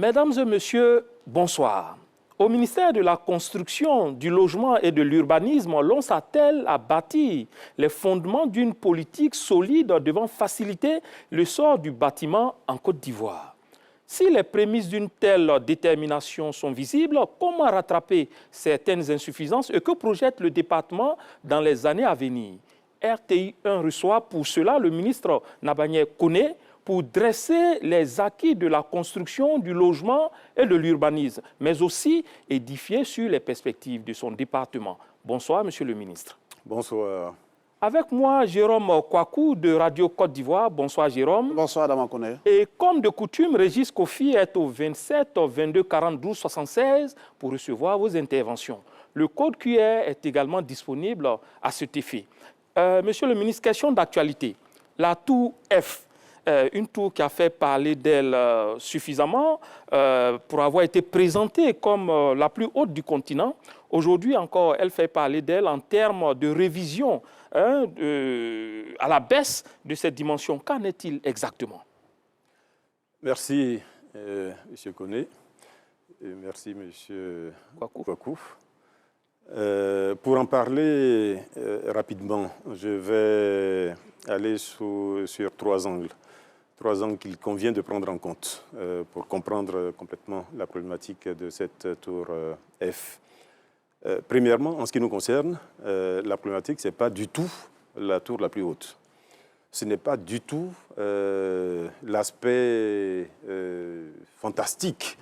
Mesdames et messieurs, bonsoir. Au ministère de la Construction, du Logement et de l'Urbanisme, l'on s'attelle à bâtir les fondements d'une politique solide devant faciliter le sort du bâtiment en Côte d'Ivoire. Si les prémices d'une telle détermination sont visibles, comment rattraper certaines insuffisances et que projette le département dans les années à venir? RTI 1 reçoit pour cela le ministre Nabanieh Koné pour dresser les acquis de la construction, du logement et de l'urbanisme, mais aussi édifier sur les perspectives de son département. Bonsoir, monsieur le ministre. Bonsoir. Avec moi, Jérôme Kouakou de Radio Côte d'Ivoire. Bonsoir, Jérôme. Bonsoir, Dama Koné. Et comme de coutume, Régis Kofi est au 27 22 42 76 pour recevoir vos interventions. Le code QR est également disponible à cet effet. Monsieur le ministre, question d'actualité. La tour F, une tour qui a fait parler d'elle suffisamment pour avoir été présentée comme la plus haute du continent. Aujourd'hui encore, elle fait parler d'elle en termes de révision à la baisse de cette dimension. Qu'en est-il exactement? Merci, M. Koné, et merci, M. Kouakou. Pour en parler rapidement, je vais aller sur trois angles qu'il convient de prendre en compte pour comprendre complètement la problématique de cette tour F. Premièrement, en ce qui nous concerne, la problématique, ce n'est pas du tout la tour la plus haute. Ce n'est pas du tout l'aspect fantastique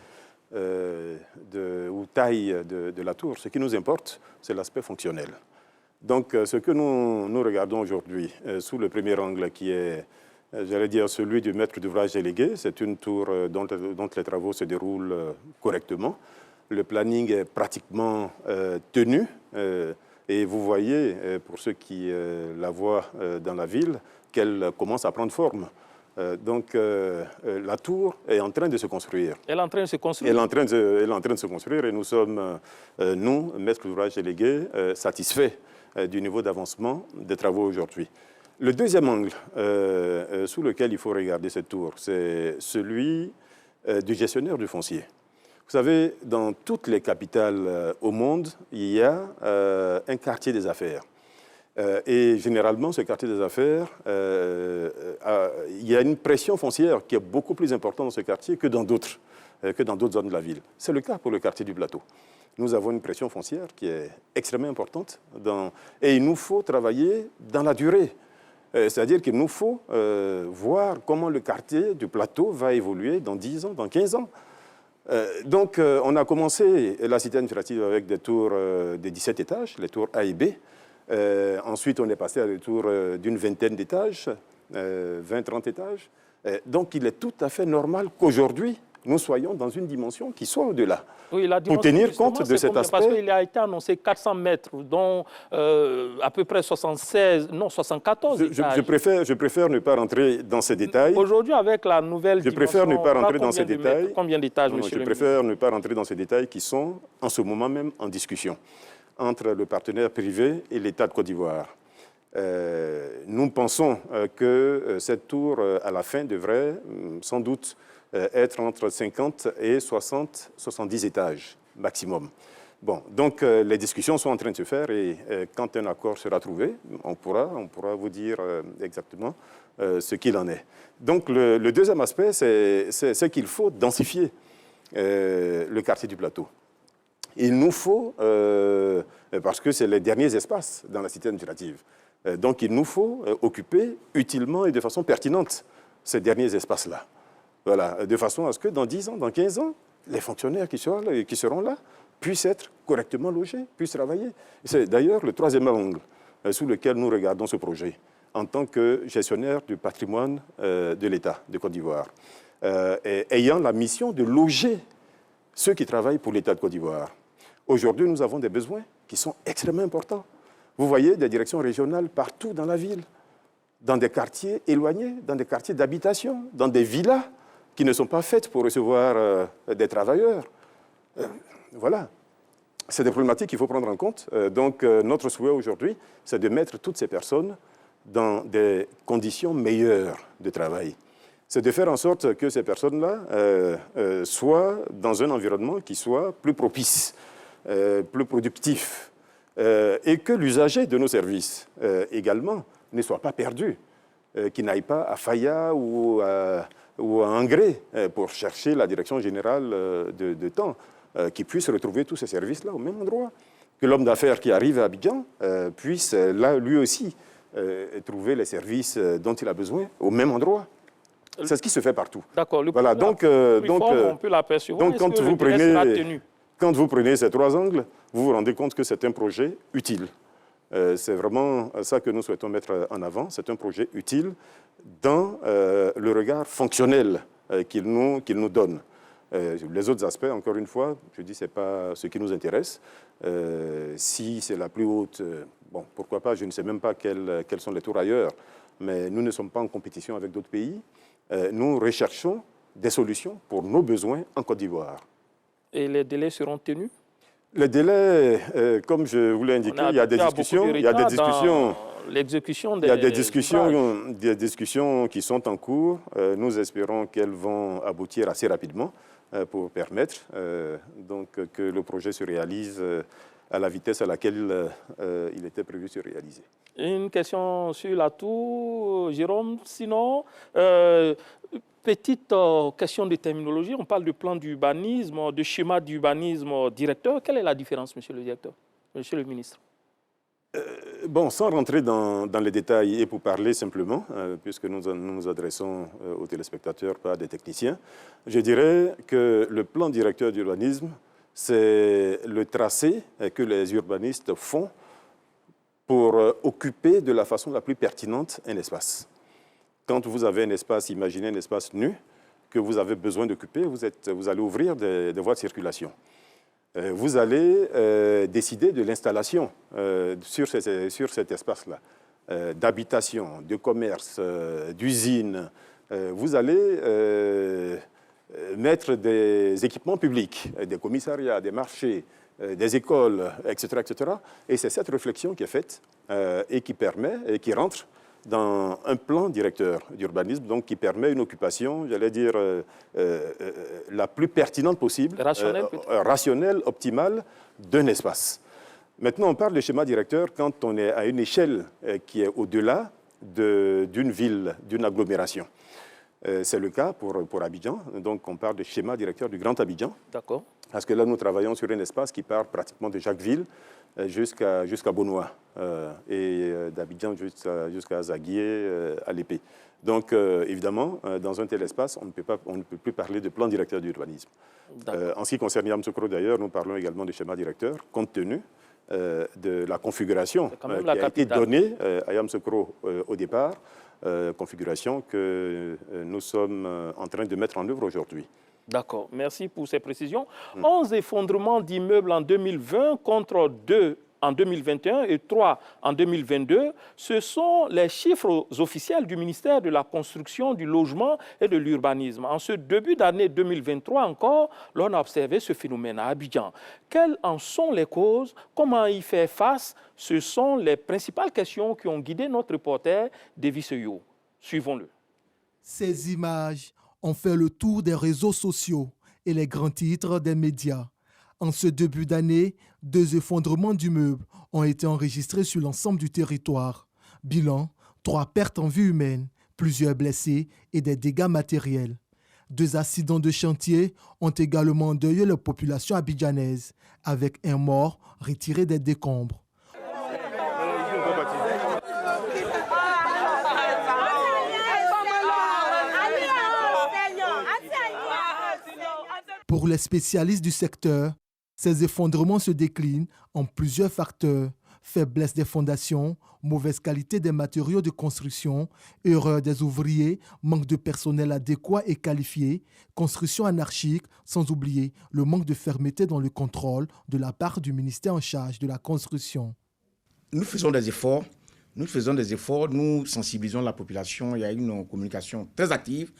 ou taille de la tour. Ce qui nous importe, c'est l'aspect fonctionnel. Donc, ce que nous regardons aujourd'hui, sous le premier angle qui est, j'allais dire, celui du maître d'ouvrage délégué, c'est une tour dont les travaux se déroulent correctement. Le planning est pratiquement tenu. Et vous voyez, pour ceux qui la voient dans la ville, qu'elle commence à prendre forme. Donc, la tour est en train de se construire. Elle est en train de se construire. Elle est en train de se construire et nous sommes, nous, maîtres d'ouvrage délégués, satisfaits du niveau d'avancement des travaux aujourd'hui. Le deuxième angle sous lequel il faut regarder cette tour, c'est celui du gestionnaire du foncier. Vous savez, dans toutes les capitales au monde, il y a un quartier des affaires. Et généralement, ce quartier des affaires, il y a une pression foncière qui est beaucoup plus importante dans ce quartier que dans d'autres zones de la ville. C'est le cas pour le quartier du Plateau. Nous avons une pression foncière qui est extrêmement importante et il nous faut travailler dans la durée. C'est-à-dire qu'il nous faut voir comment le quartier du Plateau va évoluer dans 10 ans, dans 15 ans. Donc, on a commencé la cité administrative avec des tours de 17 étages, les tours A et B. Ensuite, on est passé à des tours d'une vingtaine d'étages, 20-30 étages. Donc, il est tout à fait normal qu'aujourd'hui, nous soyons dans une dimension qui soit au-delà. Oui, pour tenir compte de cet aspect. Parce qu'il a été annoncé 400 mètres, dont à peu près 74 étages. Je préfère ne pas rentrer dans ces détails. Aujourd'hui, avec la nouvelle dimension... Je préfère ne pas rentrer dans ces détails. Combien d'étages, monsieur le ministre? Je préfère ne pas rentrer dans ces détails qui sont, en ce moment même, en discussion entre le partenaire privé et l'État de Côte d'Ivoire. Nous pensons que cette tour, à la fin, devrait sans doute être entre 50 et 70 étages maximum. Bon, donc les discussions sont en train de se faire et quand un accord sera trouvé, on pourra vous dire exactement ce qu'il en est. Donc le deuxième aspect, c'est qu'il faut densifier le quartier du Plateau. Il nous faut, parce que c'est les derniers espaces dans la cité administrative, donc il nous faut occuper utilement et de façon pertinente ces derniers espaces-là. Voilà, de façon à ce que dans 10 ans, dans 15 ans, les fonctionnaires qui seront là puissent être correctement logés, puissent travailler. C'est d'ailleurs le troisième angle sous lequel nous regardons ce projet, en tant que gestionnaire du patrimoine de l'État de Côte d'Ivoire, ayant la mission de loger ceux qui travaillent pour l'État de Côte d'Ivoire. Aujourd'hui, nous avons des besoins qui sont extrêmement importants. Vous voyez des directions régionales partout dans la ville, dans des quartiers éloignés, dans des quartiers d'habitation, dans des villas qui ne sont pas faites pour recevoir des travailleurs. Voilà. C'est des problématiques qu'il faut prendre en compte. Donc, notre souhait aujourd'hui, c'est de mettre toutes ces personnes dans des conditions meilleures de travail. c'est de faire en sorte que ces personnes-là soient dans un environnement qui soit plus propice, plus productif, et que l'usager de nos services également ne soit pas perdu, qu'il n'aille pas à Faya ou à Angré pour chercher la direction générale de temps, qu'il puisse retrouver tous ces services-là au même endroit. Que l'homme d'affaires qui arrive à Abidjan puisse, là, lui aussi, trouver les services dont il a besoin au même endroit. C'est ce qui se fait partout. D'accord. Voilà, on peut l'apercevoir. Donc, quand vous prenez ces trois angles, vous vous rendez compte que c'est un projet utile. C'est vraiment ça que nous souhaitons mettre en avant. C'est un projet utile dans le regard fonctionnel qu'il nous donne. Les autres aspects, encore une fois, je dis, ce n'est pas ce qui nous intéresse. Si c'est la plus haute, bon, pourquoi pas, je ne sais même pas quels sont les tours ailleurs, mais nous ne sommes pas en compétition avec d'autres pays. Nous recherchons des solutions pour nos besoins en Côte d'Ivoire. Et les délais seront tenus? Les délais, comme je vous l'ai indiqué, il y a des discussions. Il y a des discussions. L'exécution des... Il y a des discussions qui sont en cours. Nous espérons qu'elles vont aboutir assez rapidement pour permettre donc, que le projet se réalise à la vitesse à laquelle il était prévu de se réaliser. Une question sur la tour, Jérôme. Sinon, petite question de terminologie. On parle de plan d'urbanisme, de schéma d'urbanisme directeur. Quelle est la différence, monsieur le directeur, monsieur le ministre? Bon, sans rentrer dans les détails et pour parler simplement, puisque nous nous adressons aux téléspectateurs, pas à des techniciens, je dirais que le plan directeur d'urbanisme, c'est le tracé que les urbanistes font pour occuper de la façon la plus pertinente un espace. Quand vous avez un espace, imaginez un espace nu, que vous avez besoin d'occuper, vous allez ouvrir des voies de circulation. Vous allez décider de l'installation sur cet espace-là, d'habitation, de commerce, d'usine. Vous allez mettre des équipements publics, des commissariats, des marchés, des écoles, etc., etc. Et c'est cette réflexion qui est faite et qui permet, et qui rentre dans un plan directeur d'urbanisme, donc qui permet une occupation, j'allais dire, la plus pertinente possible, rationnelle, optimale, d'un espace. Maintenant, on parle de schéma directeur quand on est à une échelle qui est au-delà d'une ville, d'une agglomération. C'est le cas pour Abidjan, donc on parle de schéma directeur du Grand Abidjan. D'accord. Parce que là, nous travaillons sur un espace qui part pratiquement de Jacquesville jusqu'à Bonois et d'Abidjan jusqu'à Zaguié, à l'Épée. Donc, évidemment, dans un tel espace, on ne peut plus parler de plan directeur d'urbanisme. En ce qui concerne Yamoussoukro, d'ailleurs, nous parlons également de schéma directeur, compte tenu de la configuration qui a été donnée à Yamoussoukro au départ, configuration que nous sommes en train de mettre en œuvre aujourd'hui. D'accord, merci pour ces précisions. 11 effondrements d'immeubles en 2020 contre 2 en 2021 et 3 en 2022. Ce sont les chiffres officiels du ministère de la Construction, du Logement et de l'Urbanisme. En ce début d'année 2023 encore, l'on a observé ce phénomène à Abidjan. Quelles en sont les causes? Comment y faire face? Ce sont les principales questions qui ont guidé notre reporter, Davy Seyo. Suivons-le. Ces images ont fait le tour des réseaux sociaux et les grands titres des médias. En ce début d'année, 2 effondrements d'immeubles ont été enregistrés sur l'ensemble du territoire. Bilan, 3 pertes en vie humaine, plusieurs blessés et des dégâts matériels. 2 accidents de chantier ont également endeuillé la population abidjanaise, avec un mort retiré des décombres. Pour les spécialistes du secteur, ces effondrements se déclinent en plusieurs facteurs: faiblesse des fondations, mauvaise qualité des matériaux de construction, erreur des ouvriers, manque de personnel adéquat et qualifié, construction anarchique, sans oublier le manque de fermeté dans le contrôle de la part du ministère en charge de la construction. Nous faisons des efforts, nous sensibilisons la population, il y a une communication très active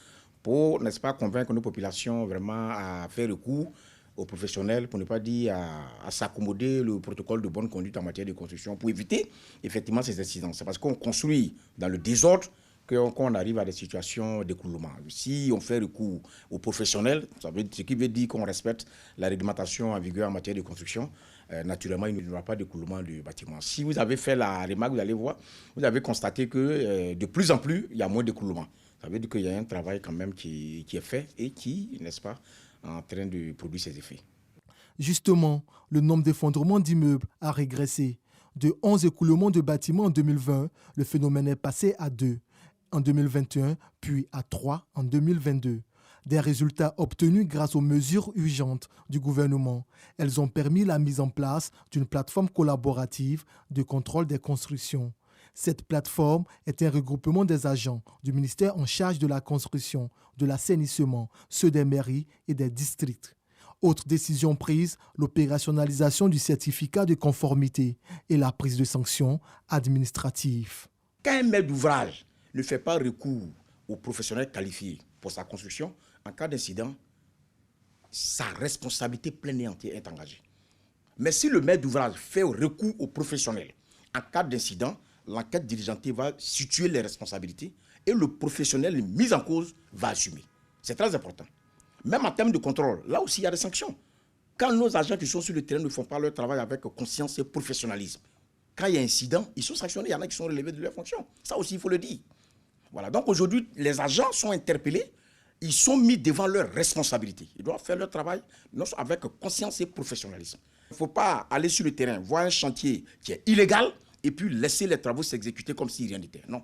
pour, n'est-ce pas, convaincre nos populations vraiment à faire recours aux professionnels, pour ne pas dire à s'accommoder le protocole de bonne conduite en matière de construction pour éviter effectivement ces incidents. C'est parce qu'on construit dans le désordre qu'on arrive à des situations d'écoulement. Si on fait recours aux professionnels, ce qui veut dire qu'on respecte la réglementation en vigueur en matière de construction, naturellement, il n'y aura pas d'écoulement du bâtiment. Si vous avez fait la remarque, vous allez voir, vous avez constaté que de plus en plus, il y a moins d'écoulement. Ça veut dire qu'il y a un travail quand même qui est fait et qui, n'est-ce pas, est en train de produire ses effets. Justement, le nombre d'effondrements d'immeubles a régressé. De 11 écoulements de bâtiments en 2020, le phénomène est passé à 2 en 2021, puis à 3 en 2022. Des résultats obtenus grâce aux mesures urgentes du gouvernement. Elles ont permis la mise en place d'une plateforme collaborative de contrôle des constructions. Cette plateforme est un regroupement des agents du ministère en charge de la construction, de l'assainissement, ceux des mairies et des districts. Autre décision prise, l'opérationnalisation du certificat de conformité et la prise de sanctions administratives. Quand un maître d'ouvrage ne fait pas recours aux professionnels qualifiés pour sa construction, en cas d'incident, sa responsabilité pleine et entière est engagée. Mais si le maître d'ouvrage fait recours aux professionnels, en cas d'incident, l'enquête diligentée va situer les responsabilités et le professionnel mis en cause va assumer. C'est très important. Même en termes de contrôle, là aussi il y a des sanctions. Quand nos agents qui sont sur le terrain ne font pas leur travail avec conscience et professionnalisme, quand il y a incident, ils sont sanctionnés, il y en a qui sont relevés de leur fonction. Ça aussi, il faut le dire. Voilà. Donc aujourd'hui, les agents sont interpellés, ils sont mis devant leurs responsabilités. Ils doivent faire leur travail avec conscience et professionnalisme. Il ne faut pas aller sur le terrain, voir un chantier qui est illégal et puis laisser les travaux s'exécuter comme si rien n'était. Non.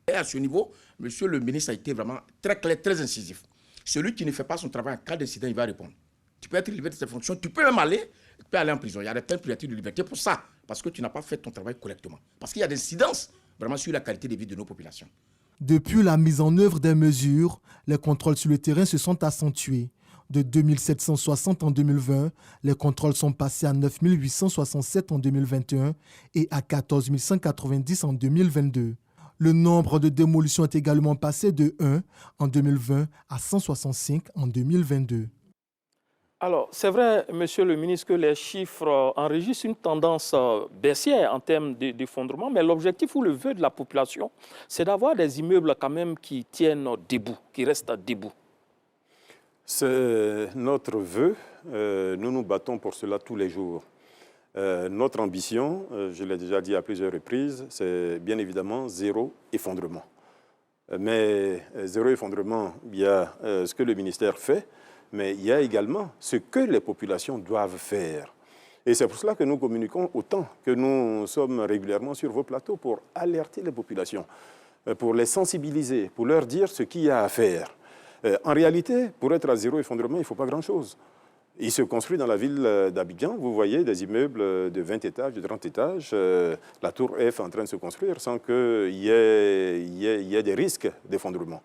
Et à ce niveau, monsieur le ministre a été vraiment très clair, très incisif. Celui qui ne fait pas son travail en cas d'incident, il va répondre. Tu peux être libéré de tes fonctions, tu peux même aller en prison. Il y a des peines privatives de liberté pour ça, parce que tu n'as pas fait ton travail correctement. Parce qu'il y a des incidences vraiment sur la qualité de vie de nos populations. Depuis la mise en œuvre des mesures, les contrôles sur le terrain se sont accentués. De 2760 en 2020, les contrôles sont passés à 9867 en 2021 et à 14 190 en 2022. Le nombre de démolitions est également passé de 1 en 2020 à 165 en 2022. Alors, c'est vrai, monsieur le ministre, que les chiffres enregistrent une tendance baissière en termes d'effondrement, mais l'objectif ou le vœu de la population, c'est d'avoir des immeubles quand même qui tiennent debout, qui restent debout. C'est notre vœu. Nous nous battons pour cela tous les jours. Notre ambition, je l'ai déjà dit à plusieurs reprises, c'est bien évidemment zéro effondrement. Mais zéro effondrement, il y a ce que le ministère fait, mais il y a également ce que les populations doivent faire. Et c'est pour cela que nous communiquons autant, que nous sommes régulièrement sur vos plateaux pour alerter les populations, pour les sensibiliser, pour leur dire ce qu'il y a à faire. En réalité, pour être à zéro effondrement, il ne faut pas grand-chose. Il se construit dans la ville d'Abidjan, vous voyez des immeubles de 20 étages, de 30 étages, la tour F est en train de se construire sans qu'il y ait des risques d'effondrement.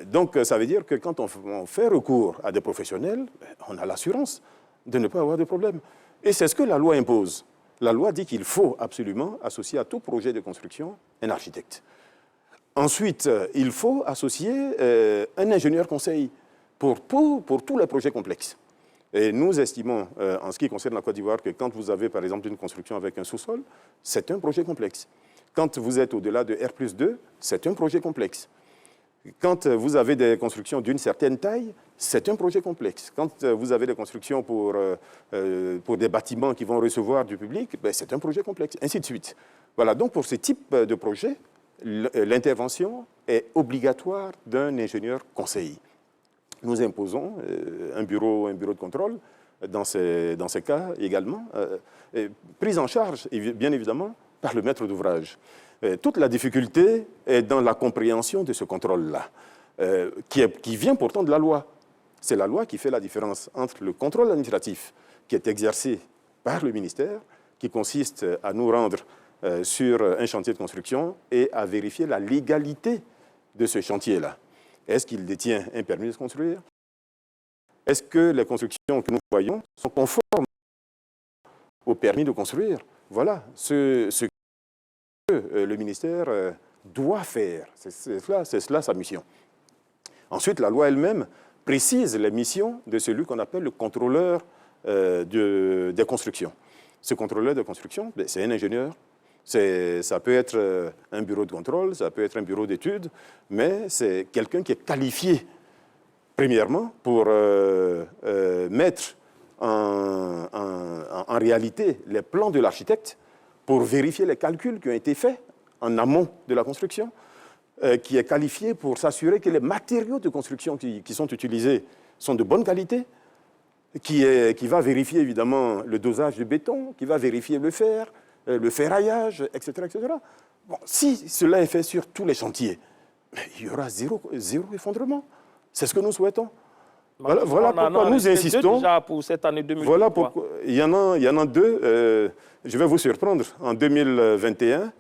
Donc ça veut dire que quand on fait recours à des professionnels, on a l'assurance de ne pas avoir de problème. Et c'est ce que la loi impose. La loi dit qu'il faut absolument associer à tout projet de construction un architecte. Ensuite, il faut associer un ingénieur conseil pour tous les projets complexes. Et nous estimons, en ce qui concerne la Côte d'Ivoire, que quand vous avez, par exemple, une construction avec un sous-sol, c'est un projet complexe. Quand vous êtes au-delà de R+2, c'est un projet complexe. Quand vous avez des constructions d'une certaine taille, c'est un projet complexe. Quand vous avez des constructions pour des bâtiments qui vont recevoir du public, c'est un projet complexe, ainsi de suite. Voilà, donc pour ce type de projet, l'intervention est obligatoire d'un ingénieur conseil. Nous imposons un bureau de contrôle dans ces cas également, prise en charge, bien évidemment, par le maître d'ouvrage. Toute la difficulté est dans la compréhension de ce contrôle-là, qui vient pourtant de la loi. C'est la loi qui fait la différence entre le contrôle administratif qui est exercé par le ministère, qui consiste à nous rendre sur un chantier de construction et à vérifier la légalité de ce chantier-là. Est-ce qu'il détient un permis de construire? Est-ce que les constructions que nous voyons sont conformes au permis de construire? Voilà ce que le ministère doit faire. C'est cela sa mission. Ensuite, la loi elle-même précise les missions de celui qu'on appelle le contrôleur des constructions. Ce contrôleur de construction, c'est un ingénieur Ça peut être un bureau de contrôle, ça peut être un bureau d'études, mais c'est quelqu'un qui est qualifié, premièrement, pour mettre en réalité les plans de l'architecte, pour vérifier les calculs qui ont été faits en amont de la construction, qui est qualifié pour s'assurer que les matériaux de construction qui sont utilisés sont de bonne qualité, qui va vérifier évidemment le dosage de béton, qui va vérifier le fer, le ferraillage, etc., etc. Bon, si cela est fait sur tous les chantiers, il y aura zéro effondrement. C'est ce que nous souhaitons. Voilà pourquoi nous insistons. Déjà pour cette année 2023. Voilà pourquoi. Il y en a deux. Je vais vous surprendre. En 2021,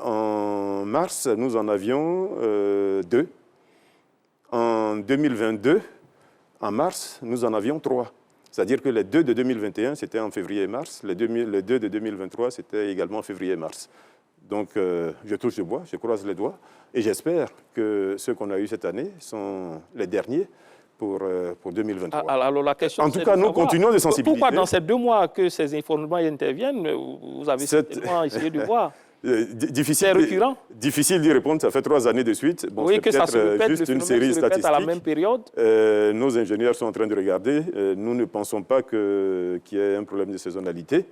en mars, nous en avions deux. En 2022, en mars, nous en avions trois. C'est-à-dire que les deux de 2021, c'était en février et mars. Les deux de 2023, c'était également en février et mars. Donc, je touche le bois, je croise les doigts. Et j'espère que ceux qu'on a eus cette année sont les derniers pour 2023. Alors, la question, en tout cas, nous continuons de sensibiliser. Pourquoi dans ces 2 mois que ces effondrements interviennent, vous avez certainement essayé de voir? C'est récurrent. Difficile d'y répondre, ça fait 3 années de suite. Bon, oui, que ça se répète, juste une série statistique. À la même période. Nos ingénieurs sont en train de regarder. Nous ne pensons pas qu'il y ait un problème de saisonnalité,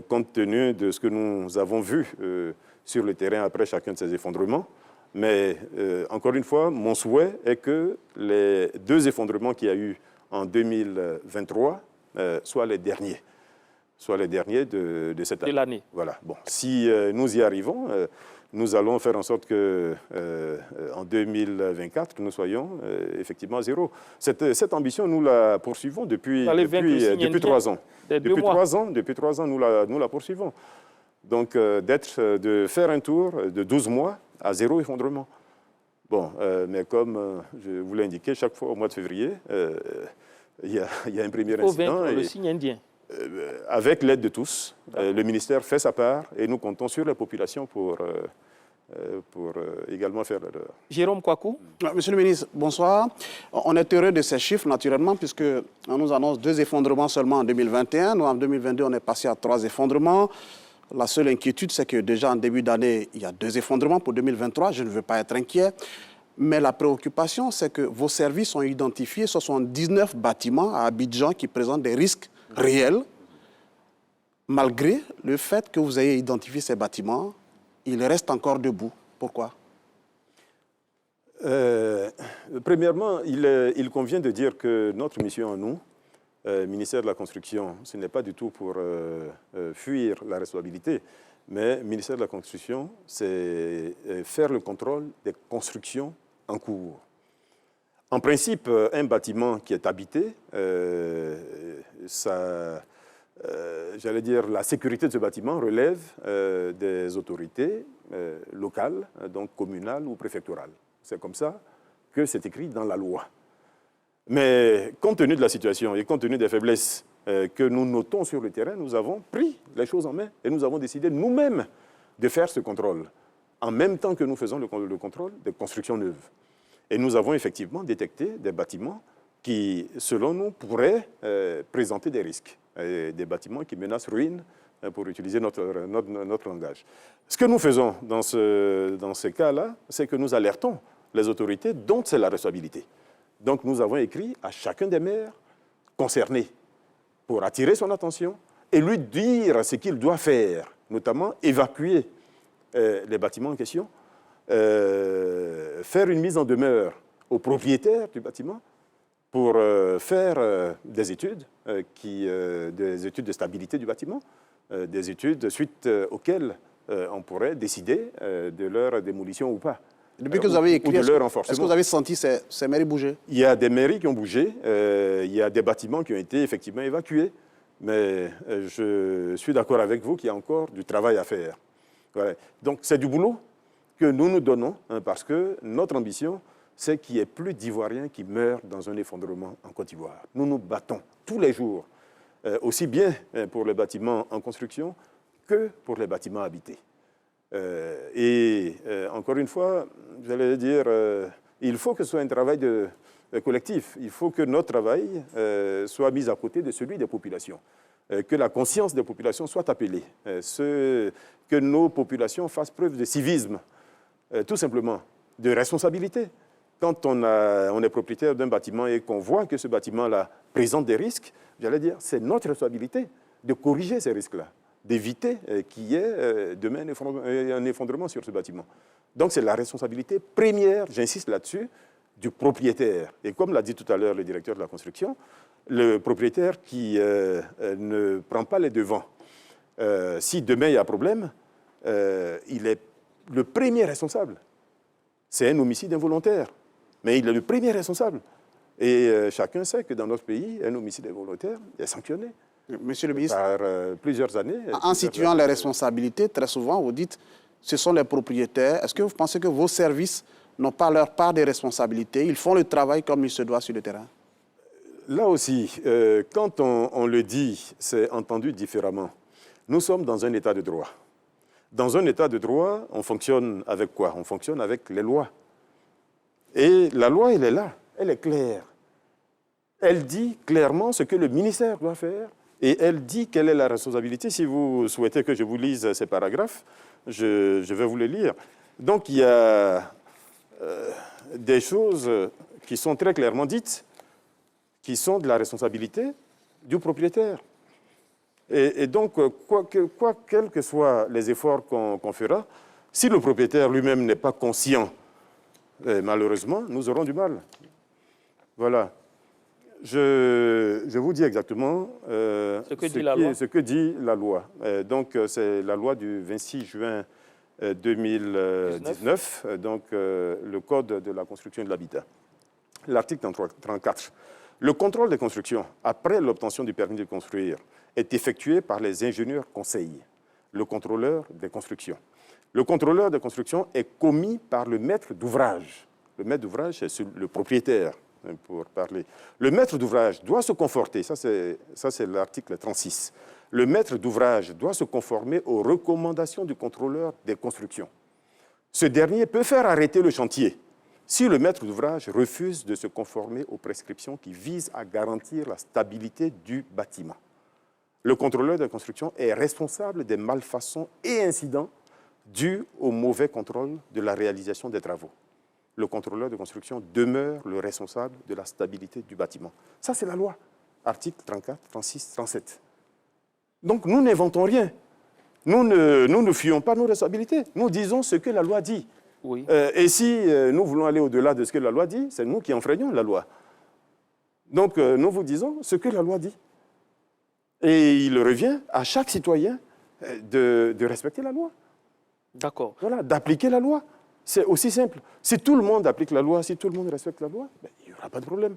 compte tenu de ce que nous avons vu sur le terrain après chacun de ces effondrements. Mais encore une fois, mon souhait est que les 2 effondrements qu'il y a eu en 2023 soient les derniers. De cette année. De l'année. Voilà. Bon, si nous y arrivons, nous allons faire en sorte que en 2024, nous soyons effectivement à zéro. Cette ambition, nous la poursuivons depuis 3 ans. Depuis 3 ans, nous la poursuivons. Donc, de faire un tour de 12 mois à zéro effondrement. Bon, mais comme je vous l'ai indiqué, chaque fois au mois de février, il y a un premier incident. Le signe indien. Avec l'aide de tous, le ministère fait sa part et nous comptons sur la population pour également faire leur... Jérôme Kouakou. Monsieur le ministre, bonsoir. On est heureux de ces chiffres, naturellement, puisqu'on nous annonce 2 effondrements seulement en 2021. Nous, en 2022, on est passé à 3 effondrements. La seule inquiétude, c'est que déjà en début d'année, il y a 2 effondrements pour 2023. Je ne veux pas être inquiet. Mais la préoccupation, c'est que vos services ont identifié 79 bâtiments à Abidjan qui présentent des risques réels. Malgré le fait que vous ayez identifié ces bâtiments, ils restent encore debout. Pourquoi? Premièrement, il convient de dire que notre mission à nous, ministère de la Construction, ce n'est pas du tout pour fuir la responsabilité, mais ministère de la Construction, c'est faire le contrôle des constructions en cours. En principe, un bâtiment qui est habité, j'allais dire, la sécurité de ce bâtiment relève des autorités locales, donc communales ou préfectorales. C'est comme ça que c'est écrit dans la loi. Mais compte tenu de la situation et compte tenu des faiblesses que nous notons sur le terrain, nous avons pris les choses en main et nous avons décidé nous-mêmes de faire ce contrôle, en même temps que nous faisons le contrôle des constructions neuves. Et nous avons effectivement détecté des bâtiments qui, selon nous, pourraient présenter des risques, des bâtiments qui menacent ruine, pour utiliser notre langage. Ce que nous faisons dans ce cas-là, c'est que nous alertons les autorités dont c'est la responsabilité. Donc nous avons écrit à chacun des maires concernés pour attirer son attention et lui dire ce qu'il doit faire, notamment évacuer les bâtiments en question, faire une mise en demeure au propriétaire du bâtiment pour faire des études, des études de stabilité du bâtiment, des études suite auxquelles on pourrait décider de leur démolition ou pas. Depuis que vous avez écrit, est-ce que vous avez senti ces mairies bouger? Il y a des mairies qui ont bougé, il y a des bâtiments qui ont été effectivement évacués, mais je suis d'accord avec vous qu'il y a encore du travail à faire. Voilà. Donc c'est du boulot que nous nous donnons, parce que notre ambition, c'est qu'il n'y ait plus d'Ivoiriens qui meurent dans un effondrement en Côte d'Ivoire. Nous nous battons tous les jours, aussi bien pour les bâtiments en construction que pour les bâtiments habités. Encore une fois, j'allais dire, il faut que ce soit un travail collectif. Il faut que notre travail soit mis à côté de celui des populations, que la conscience des populations soit appelée, que nos populations fassent preuve de civisme, tout simplement, de responsabilité. Quand on est propriétaire d'un bâtiment et qu'on voit que ce bâtiment-là présente des risques, j'allais dire, c'est notre responsabilité de corriger ces risques-là, d'éviter qu'il y ait demain un effondrement sur ce bâtiment. Donc c'est la responsabilité première, j'insiste là-dessus, du propriétaire. Et comme l'a dit tout à l'heure le directeur de la construction, le propriétaire qui ne prend pas les devants, si demain il y a problème, il est le premier responsable. C'est un homicide involontaire, mais il est le premier responsable. Et chacun sait que dans notre pays, un homicide involontaire est sanctionné. Monsieur le ministre, par plusieurs années. En situant les responsabilités, très souvent, vous dites ce sont les propriétaires. Est-ce que vous pensez que vos services n'ont pas leur part de responsabilité? Ils font le travail comme il se doit sur le terrain? Là aussi, quand on le dit, c'est entendu différemment. Nous sommes dans un état de droit. Dans un état de droit, on fonctionne avec quoi? On fonctionne avec les lois. Et la loi, elle est là, elle est claire. Elle dit clairement ce que le ministère doit faire et elle dit quelle est la responsabilité. Si vous souhaitez que je vous lise ces paragraphes, je vais vous les lire. Donc, il y a des choses qui sont très clairement dites, qui sont de la responsabilité du propriétaire. Et donc, quels que soient les efforts qu'on fera, si le propriétaire lui-même n'est pas conscient, malheureusement, nous aurons du mal. Voilà. Je vous dis exactement ce que dit la loi. Donc, c'est la loi du 26 juin 2019, donc le Code de la construction et de l'habitat. L'article 34. Le contrôle des constructions, après l'obtention du permis de construire, est effectué par les ingénieurs conseils, le contrôleur des constructions. Le contrôleur des constructions est commis par le maître d'ouvrage. Le maître d'ouvrage, c'est le propriétaire, pour parler. Le maître d'ouvrage doit se conformer, ça c'est l'article 36. Le maître d'ouvrage doit se conformer aux recommandations du contrôleur des constructions. Ce dernier peut faire arrêter le chantier si le maître d'ouvrage refuse de se conformer aux prescriptions qui visent à garantir la stabilité du bâtiment. Le contrôleur de construction est responsable des malfaçons et incidents dus au mauvais contrôle de la réalisation des travaux. Le contrôleur de construction demeure le responsable de la stabilité du bâtiment. Ça, c'est la loi. Articles 34, 36, 37. Donc, nous n'inventons rien. Nous ne fuyons pas nos responsabilités. Nous disons ce que la loi dit. Oui. Et si nous voulons aller au-delà de ce que la loi dit, c'est nous qui enfreignons la loi. Donc, nous vous disons ce que la loi dit. Et il revient à chaque citoyen de respecter la loi. D'accord. Voilà, d'appliquer la loi. C'est aussi simple. Si tout le monde applique la loi, si tout le monde respecte la loi, ben, il n'y aura pas de problème.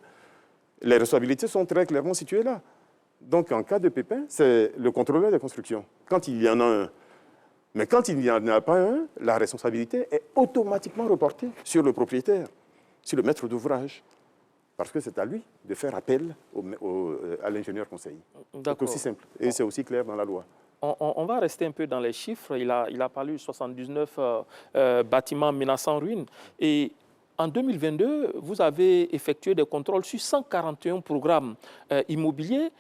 Les responsabilités sont très clairement situées là. Donc, en cas de pépin, c'est le contrôleur des constructions, quand il y en a un. Mais quand il n'y en a pas un, la responsabilité est automatiquement reportée sur le propriétaire, sur le maître d'ouvrage, parce que c'est à lui de faire appel à l'ingénieur conseil. C'est aussi simple et c'est aussi clair dans la loi. On va rester un peu dans les chiffres. Il a parlé de 79 bâtiments menaçant ruine. Et en 2022, vous avez effectué des contrôles sur 141 programmes immobiliers.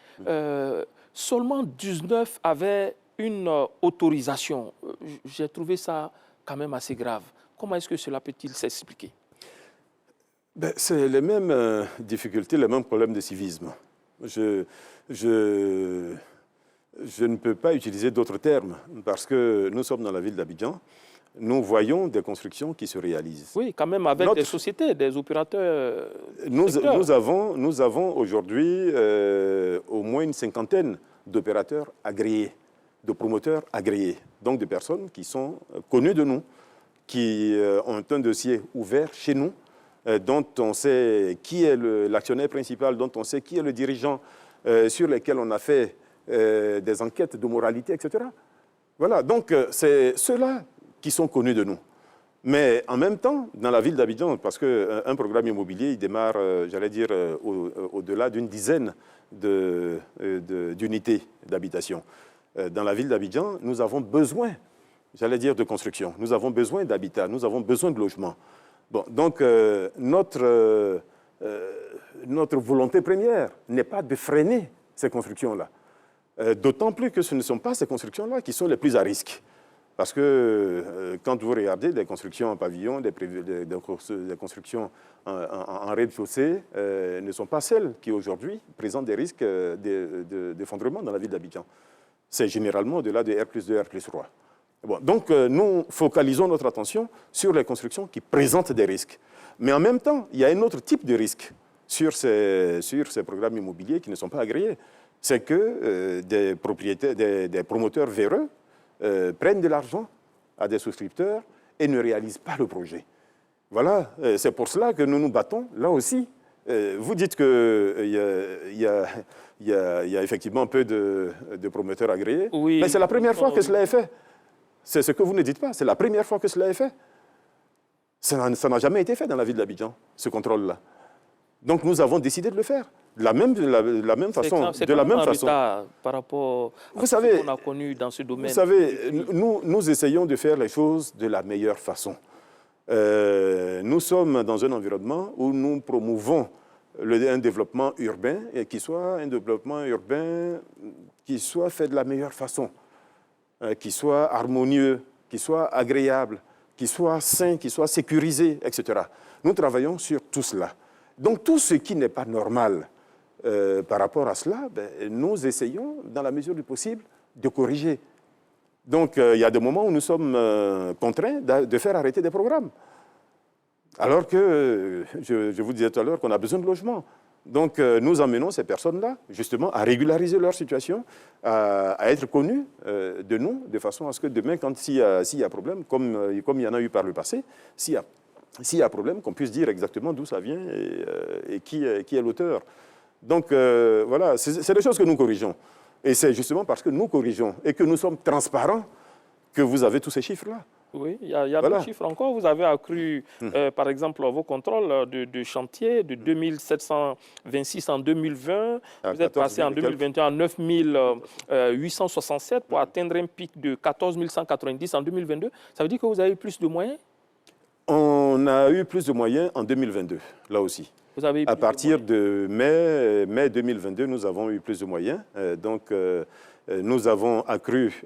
Seulement 19 avaient une autorisation. J'ai trouvé ça quand même assez grave. Comment est-ce que cela peut-il s'expliquer? Ben, c'est les mêmes difficultés, les mêmes problèmes de civisme. Je ne peux pas utiliser d'autres termes parce que nous sommes dans la ville d'Abidjan. Nous voyons des constructions qui se réalisent. Oui, quand même avec des sociétés, des opérateurs. Nous avons aujourd'hui au moins une cinquantaine d'opérateurs agréés, de promoteurs agréés, donc de personnes qui sont connues de nous, qui ont un dossier ouvert chez nous, dont on sait qui est l'actionnaire principal, dont on sait qui est le dirigeant, sur lesquels on a fait des enquêtes de moralité, etc. Voilà, donc c'est ceux-là qui sont connus de nous. Mais en même temps, dans la ville d'Abidjan, parce qu'un programme immobilier, il démarre, j'allais dire, au-delà d'une dizaine d'unités d'habitation. Dans la ville d'Abidjan, nous avons besoin, j'allais dire, de construction. Nous avons besoin d'habitat, nous avons besoin de logement. Bon, donc, notre notre volonté première n'est pas de freiner ces constructions-là. D'autant plus que ce ne sont pas ces constructions-là qui sont les plus à risque. Parce que quand vous regardez des constructions en pavillon, des constructions en rez-de-chaussée, ne sont pas celles qui aujourd'hui présentent des risques d'effondrement dans la ville d'Abidjan. C'est généralement au-delà de R+2, R+3. Bon, donc nous focalisons notre attention sur les constructions qui présentent des risques. Mais en même temps, il y a un autre type de risque sur ces programmes immobiliers qui ne sont pas agréés. C'est que des promoteurs véreux prennent de l'argent à des souscripteurs et ne réalisent pas le projet. Voilà, c'est pour cela que nous nous battons, là aussi. Vous dites qu'il y a effectivement un peu de promoteurs agréés, oui, mais c'est la première fois que cela est fait. C'est ce que vous ne dites pas, c'est la première fois que cela est fait. Ça n'a jamais été fait dans la ville d'Abidjan, ce contrôle-là. Donc nous avons décidé de le faire. De la même façon. C'est par rapport à ce qu'on a connu dans ce domaine. Vous savez, nous essayons de faire les choses de la meilleure façon. Nous sommes dans un environnement où nous promouvons un développement urbain, et qui soit un développement urbain qui soit fait de la meilleure façon, qui soit harmonieux, qui soit agréable, qui soit sain, qui soit sécurisé, etc. Nous travaillons sur tout cela. Donc tout ce qui n'est pas normal par rapport à cela, nous essayons, dans la mesure du possible, de corriger. Donc il y a des moments où nous sommes contraints de faire arrêter des programmes. Alors que, je vous disais tout à l'heure qu'on a besoin de logement. Donc nous emmenons ces personnes-là, justement, à régulariser leur situation, à être connues de nous, de façon à ce que demain, s'il y a problème, comme il y en a eu par le passé, s'il y a problème, qu'on puisse dire exactement d'où ça vient et qui est l'auteur. Donc voilà, c'est des choses que nous corrigeons. Et c'est justement parce que nous corrigeons et que nous sommes transparents que vous avez tous ces chiffres-là. Oui, il y a d'autres chiffres encore. Vous avez accru, par exemple, vos contrôles de chantier de 2726 en 2020. Vous êtes passé en 2021 à 9867 pour atteindre un pic de 14 190 en 2022. Ça veut dire que vous avez eu plus de moyens? On a eu plus de moyens en 2022, là aussi. Vous avez eu à partir de mai 2022, nous avons eu plus de moyens. Donc, nous avons accru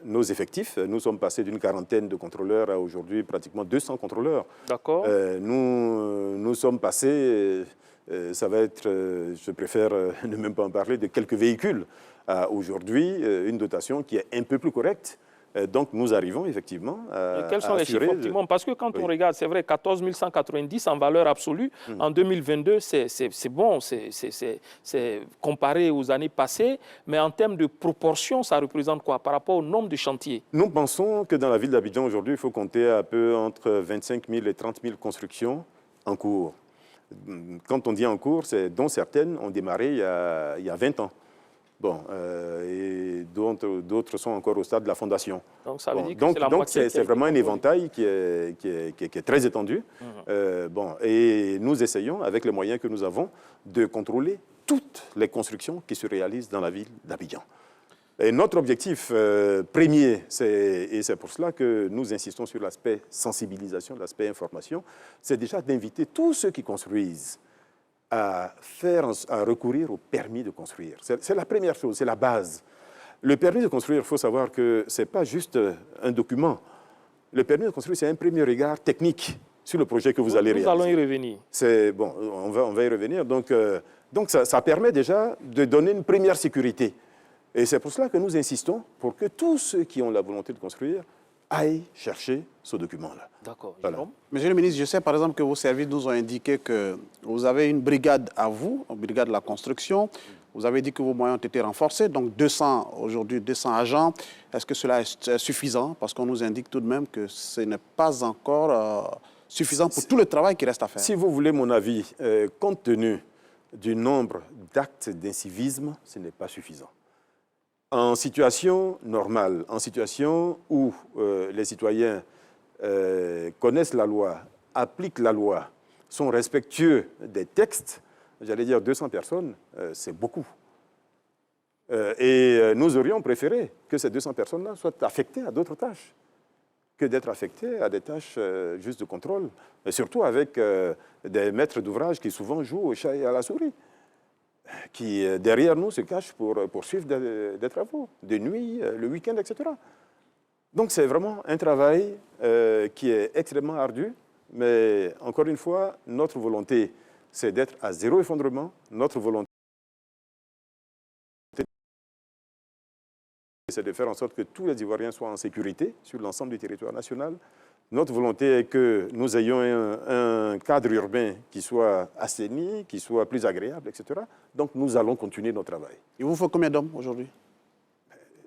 nos effectifs. Nous sommes passés d'une quarantaine de contrôleurs à aujourd'hui pratiquement 200 contrôleurs. D'accord. Nous sommes passés, ça va être, je préfère ne même pas en parler, de quelques véhicules à aujourd'hui une dotation qui est un peu plus correcte. Donc, nous arrivons effectivement à quels sont les chiffres optimums? Parce que quand on regarde, c'est vrai, 14 190 en valeur absolue, en 2022, c'est bon, c'est comparé aux années passées, mais en termes de proportion, ça représente quoi par rapport au nombre de chantiers? Nous pensons que dans la ville d'Abidjan, aujourd'hui, il faut compter un peu entre 25 000 et 30 000 constructions en cours. Quand on dit en cours, c'est dont certaines ont démarré il y a 20 ans. Bon, et d'autres sont encore au stade de la fondation. Donc, ça veut dire que c'est vraiment un éventail qui est très étendu. Bon, et nous essayons, avec les moyens que nous avons, de contrôler toutes les constructions qui se réalisent dans la ville d'Abidjan. Et notre objectif premier, et c'est pour cela que nous insistons sur l'aspect sensibilisation, l'aspect information, c'est déjà d'inviter tous ceux qui construisent à recourir au permis de construire. C'est la première chose, c'est la base. Le permis de construire, il faut savoir que ce n'est pas juste un document. Le permis de construire, c'est un premier regard technique sur le projet que vous allez réaliser. Nous allons y revenir. Bon, on va y revenir. Donc ça permet déjà de donner une première sécurité. Et c'est pour cela que nous insistons pour que tous ceux qui ont la volonté de construire aillent chercher ce document-là. D'accord. Voilà. Monsieur le ministre, je sais par exemple que vos services nous ont indiqué que vous avez une brigade à vous, une brigade de la construction. Vous avez dit que vos moyens ont été renforcés, donc 200 aujourd'hui, 200 agents. Est-ce que cela est suffisant? Parce qu'on nous indique tout de même que ce n'est pas encore suffisant pour tout le travail qui reste à faire. Si vous voulez mon avis, compte tenu du nombre d'actes d'incivisme, ce n'est pas suffisant. En situation normale, en situation où les citoyens connaissent la loi, appliquent la loi, sont respectueux des textes, j'allais dire 200 personnes, c'est beaucoup. Et nous aurions préféré que ces 200 personnes-là soient affectées à d'autres tâches. que d'être affectés à des tâches juste de contrôle, et surtout avec des maîtres d'ouvrage qui souvent jouent au chat et à la souris, qui derrière nous se cachent pour poursuivre des travaux, de nuit, le week-end, etc. Donc c'est vraiment un travail qui est extrêmement ardu, mais encore une fois, notre volonté, c'est d'être à zéro effondrement. Notre volonté, c'est de faire en sorte que tous les Ivoiriens soient en sécurité sur l'ensemble du territoire national. Notre volonté est que nous ayons un cadre urbain qui soit assaini, qui soit plus agréable, etc. Donc nous allons continuer notre travail. Il vous faut combien d'hommes aujourd'hui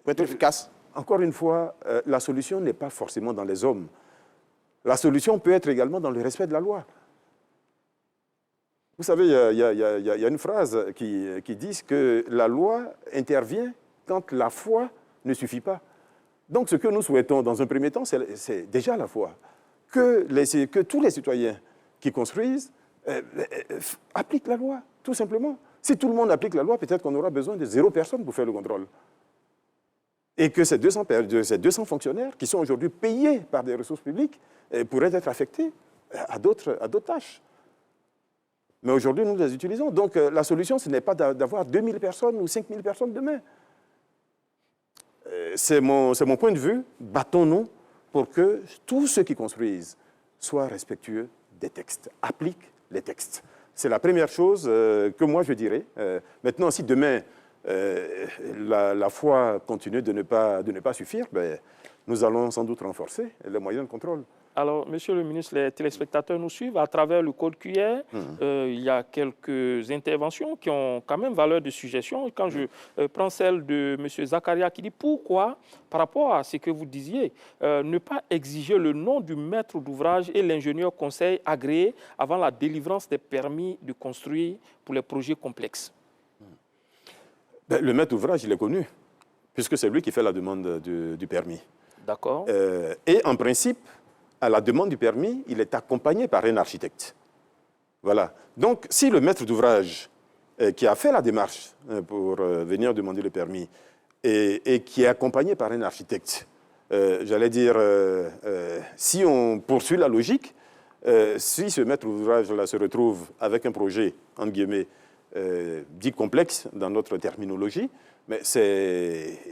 pour être efficace? Encore une fois, la solution n'est pas forcément dans les hommes. La solution peut être également dans le respect de la loi. Vous savez, il y a une phrase qui dit que la loi intervient quand la foi ne suffit pas. Donc ce que nous souhaitons dans un premier temps, c'est déjà la foi. Que tous les citoyens qui construisent appliquent la loi, tout simplement. Si tout le monde applique la loi, peut-être qu'on aura besoin de 0 personne pour faire le contrôle. Et que ces 200 fonctionnaires qui sont aujourd'hui payés par des ressources publiques pourraient être affectés à d'autres tâches. Mais aujourd'hui, nous les utilisons. Donc la solution, ce n'est pas d'avoir 2000 personnes ou 5000 personnes demain. C'est mon point de vue. Battons-nous pour que tous ceux qui construisent soient respectueux des textes, appliquent les textes. C'est la première chose que moi je dirais. Maintenant, si demain, la foi continue de ne pas suffire, ben, nous allons sans doute renforcer les moyens de contrôle. Alors, Monsieur le ministre, les téléspectateurs nous suivent à travers le code QR. Il y a quelques interventions qui ont quand même valeur de suggestion. Quand je prends celle de M. Zakaria qui dit pourquoi, par rapport à ce que vous disiez, ne pas exiger le nom du maître d'ouvrage et l'ingénieur conseil agréé avant la délivrance des permis de construire pour les projets complexes. Ben, le maître d'ouvrage, il est connu, puisque c'est lui qui fait la demande du permis. D'accord. Et en principe, à la demande du permis, il est accompagné par un architecte. Voilà. Donc, si le maître d'ouvrage qui a fait la démarche pour venir demander le permis et qui est accompagné par un architecte, j'allais dire, si on poursuit la logique, si ce maître d'ouvrage-là se retrouve avec un projet, entre guillemets, dit complexe dans notre terminologie, mais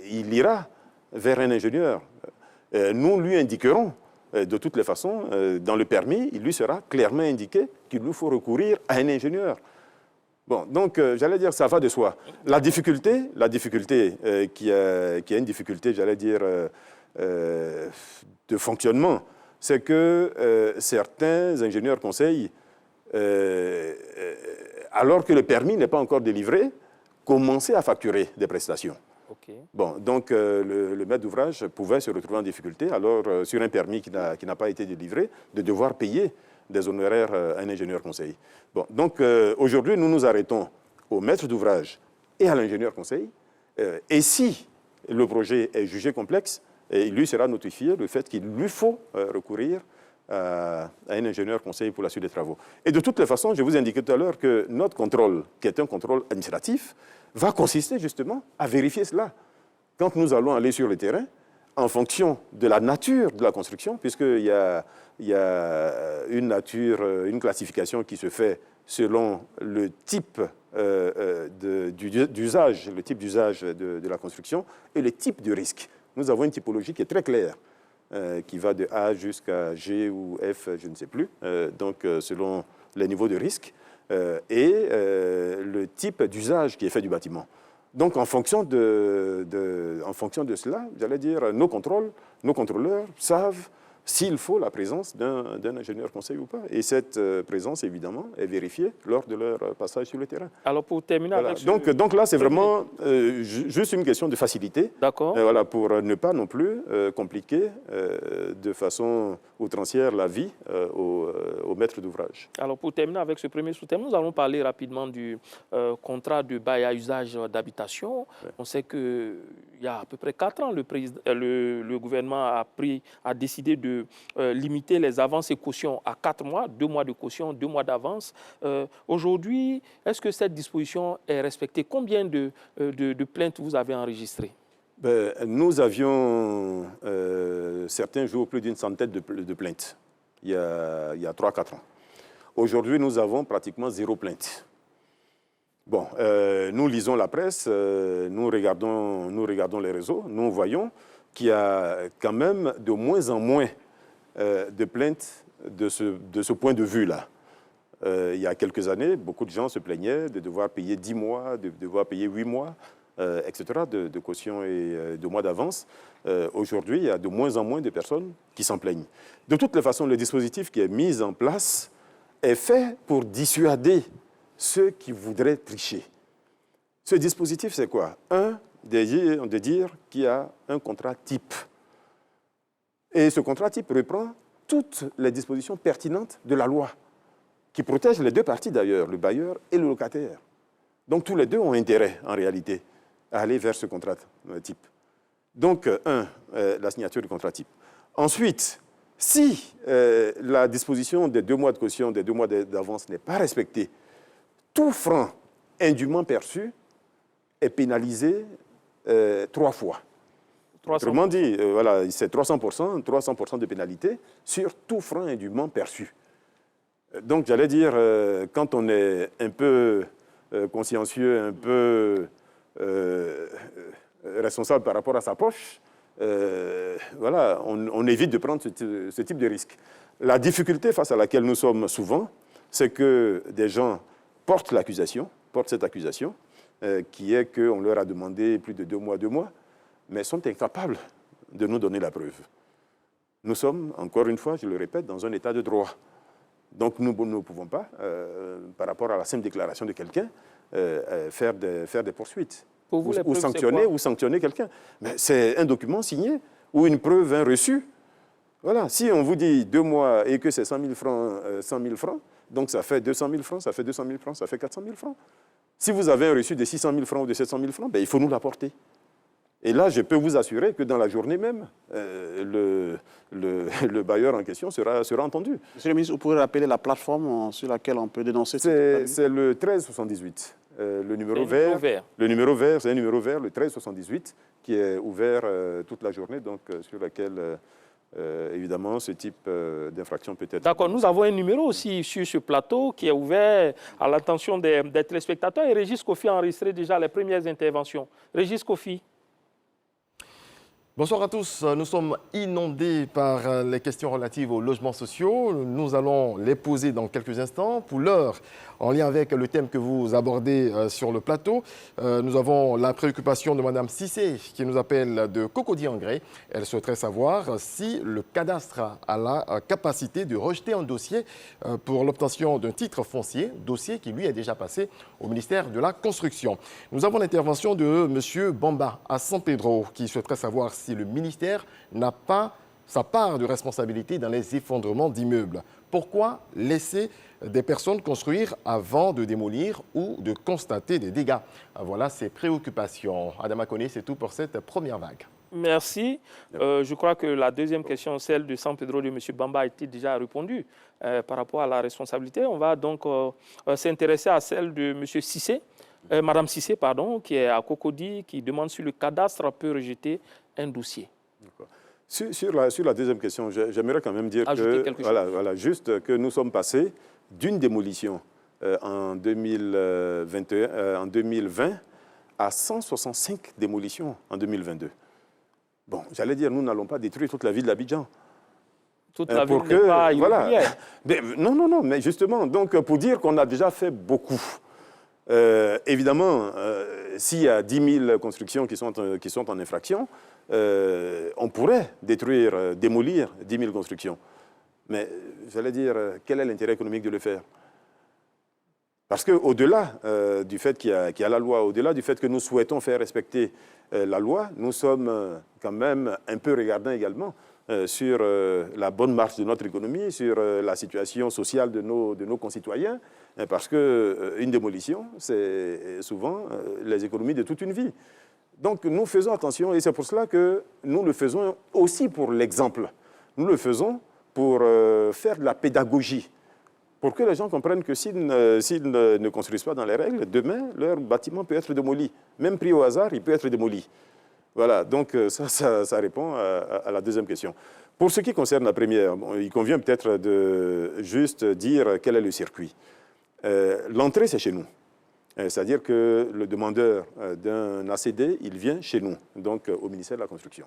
il ira vers un ingénieur. Nous lui indiquerons de toutes les façons, dans le permis, il lui sera clairement indiqué qu'il lui faut recourir à un ingénieur. Bon, donc, j'allais dire, ça va de soi. La difficulté qui est une difficulté, j'allais dire, de fonctionnement, c'est que certains ingénieurs conseils, alors que le permis n'est pas encore délivré, commençaient à facturer des prestations. Okay. Bon, donc le maître d'ouvrage pouvait se retrouver en difficulté, alors sur un permis qui n'a pas été délivré, de devoir payer des honoraires à un ingénieur conseil. Bon, donc aujourd'hui, nous nous arrêtons au maître d'ouvrage et à l'ingénieur conseil. Et si le projet est jugé complexe, il lui sera notifié le fait qu'il lui faut recourir à un ingénieur conseil pour la suite des travaux. Et de toutes les façons, je vous indiquais tout à l'heure que notre contrôle, qui est un contrôle administratif, va consister justement à vérifier cela. Quand nous allons aller sur le terrain, en fonction de la nature de la construction, puisqu'il y a une classification qui se fait selon le type d'usage, le type d'usage de la construction et le type de risque. Nous avons une typologie qui est très claire, qui va de A jusqu'à G ou F, je ne sais plus, donc selon les niveaux de risque. Et le type d'usage qui est fait du bâtiment. Donc, en fonction de cela, j'allais dire, nos contrôleurs savent s'il faut la présence d'un ingénieur conseil ou pas. Et cette présence, évidemment, est vérifiée lors de leur passage sur le terrain. Alors, pour terminer voilà. avec donc là, c'est vraiment juste une question de facilité. D'accord. Voilà, pour ne pas non plus compliquer de façon outrancière la vie au maître d'ouvrage. Alors, pour terminer avec ce premier sous-thème, nous allons parler rapidement du contrat de bail à usage d'habitation. Ouais. On sait qu'il y a à peu près 4 ans, le gouvernement a décidé de limiter les avances et cautions à 4 mois, 2 mois de caution, 2 mois d'avance. Aujourd'hui, est-ce que cette disposition est respectée? Combien de plaintes vous avez enregistrées? Nous avions certains jours plus d'une centaine de plaintes, il y a 3-4 ans. Aujourd'hui, nous avons pratiquement 0 plainte. Bon, nous lisons la presse, nous regardons les réseaux, nous voyons qu'il y a quand même de moins en moins de plaintes de ce point de vue-là. Il y a quelques années, beaucoup de gens se plaignaient de devoir payer 10 mois, de devoir payer 8 mois, etc., de caution et de mois d'avance. Aujourd'hui, il y a de moins en moins de personnes qui s'en plaignent. De toutes les façons, le dispositif qui est mis en place est fait pour dissuader ceux qui voudraient tricher. Ce dispositif, c'est quoi? De dire qu'il y a un contrat type. Et ce contrat type reprend toutes les dispositions pertinentes de la loi, qui protègent les deux parties d'ailleurs, le bailleur et le locataire. Donc tous les deux ont intérêt, en réalité, à aller vers ce contrat type. Donc, la signature du contrat type. Ensuite, si la disposition des 2 mois de caution, des 2 mois d'avance n'est pas respectée, tout franc indûment perçu est pénalisé 3 fois. 300%. Autrement dit, voilà, c'est 300% de pénalité sur tout franc indûment perçu. Donc, j'allais dire, quand on est un peu consciencieux, un peu responsable par rapport à sa poche, voilà, on évite de prendre ce type de risque. La difficulté face à laquelle nous sommes souvent, c'est que des gens portent cette accusation, qui est qu'on leur a demandé plus de 2 mois, mais sont incapables de nous donner la preuve. Nous sommes, encore une fois, je le répète, dans un état de droit. Donc nous ne pouvons pas, par rapport à la simple déclaration de quelqu'un, faire des poursuites. Pour vous, ou sanctionner quelqu'un. Mais c'est un document signé ou une preuve, un reçu. Voilà. Si on vous dit 2 mois et que c'est 100 000 francs, donc ça fait 200 000 francs, ça fait 200 000 francs, ça fait 400 000 francs. Si vous avez un reçu de 600 000 francs ou de 700 000 francs, ben, il faut nous l'apporter. Et là, je peux vous assurer que dans la journée même, le bailleur en question sera entendu. Monsieur le ministre, vous pourrez rappeler la plateforme sur laquelle on peut dénoncer c'est le 1378. Le numéro vert. Le numéro vert, c'est un numéro vert, le 1378, qui est ouvert toute la journée, donc sur laquelle, évidemment, ce type d'infraction peut être... D'accord, nous avons un numéro aussi sur ce plateau qui est ouvert à l'attention des téléspectateurs. Et Régis Kofi a enregistré déjà les premières interventions. Régis Kofi. Bonsoir à tous. Nous sommes inondés par les questions relatives aux logements sociaux. Nous allons les poser dans quelques instants. Pour l'heure, en lien avec le thème que vous abordez sur le plateau, nous avons la préoccupation de Mme Cissé qui nous appelle de Cocody-en-Grès. Elle souhaiterait savoir si le cadastre a la capacité de rejeter un dossier pour l'obtention d'un titre foncier, dossier qui lui est déjà passé au ministère de la Construction. Nous avons l'intervention de M. Bamba à San Pedro qui souhaiterait savoir si le ministère n'a pas sa part de responsabilité dans les effondrements d'immeubles. Pourquoi laisser des personnes construire avant de démolir ou de constater des dégâts? Voilà ses préoccupations. Adama Koné, c'est tout pour cette première vague. Merci. Je crois que la deuxième question, celle de San Pedro de M. Bamba, a été déjà répondue par rapport à la responsabilité. On va donc s'intéresser à celle de M. Cissé, Mme Cissé, pardon, qui est à Cocody, qui demande si le cadastre peut rejeter un dossier. Sur la deuxième question, j'aimerais quand même dire juste que nous sommes passés d'une démolition en 2020 à 165 démolitions en 2022. Bon, j'allais dire, nous n'allons pas détruire toute la ville d'Abidjan. Toute la ville n'est pas immobilière. Non, mais justement, donc pour dire qu'on a déjà fait beaucoup. Évidemment, s'il y a 10 000 constructions qui sont en infraction, on pourrait démolir 10 000 constructions. Mais j'allais dire, quel est l'intérêt économique de le faire? Parce qu'au-delà du fait qu'il y a la loi, au-delà du fait que nous souhaitons faire respecter la loi, nous sommes quand même un peu regardants également sur la bonne marche de notre économie, sur la situation sociale de nos concitoyens, parce qu'une démolition, c'est souvent les économies de toute une vie. Donc nous faisons attention et c'est pour cela que nous le faisons aussi pour l'exemple. Nous le faisons pour faire de la pédagogie, pour que les gens comprennent que s'ils ne construisent pas dans les règles, demain, leur bâtiment peut être démoli. Même pris au hasard, il peut être démoli. Voilà, donc ça répond à la deuxième question. Pour ce qui concerne la première, il convient peut-être de juste dire quel est le circuit. L'entrée, c'est chez nous. C'est-à-dire que le demandeur d'un ACD, il vient chez nous, donc au ministère de la Construction.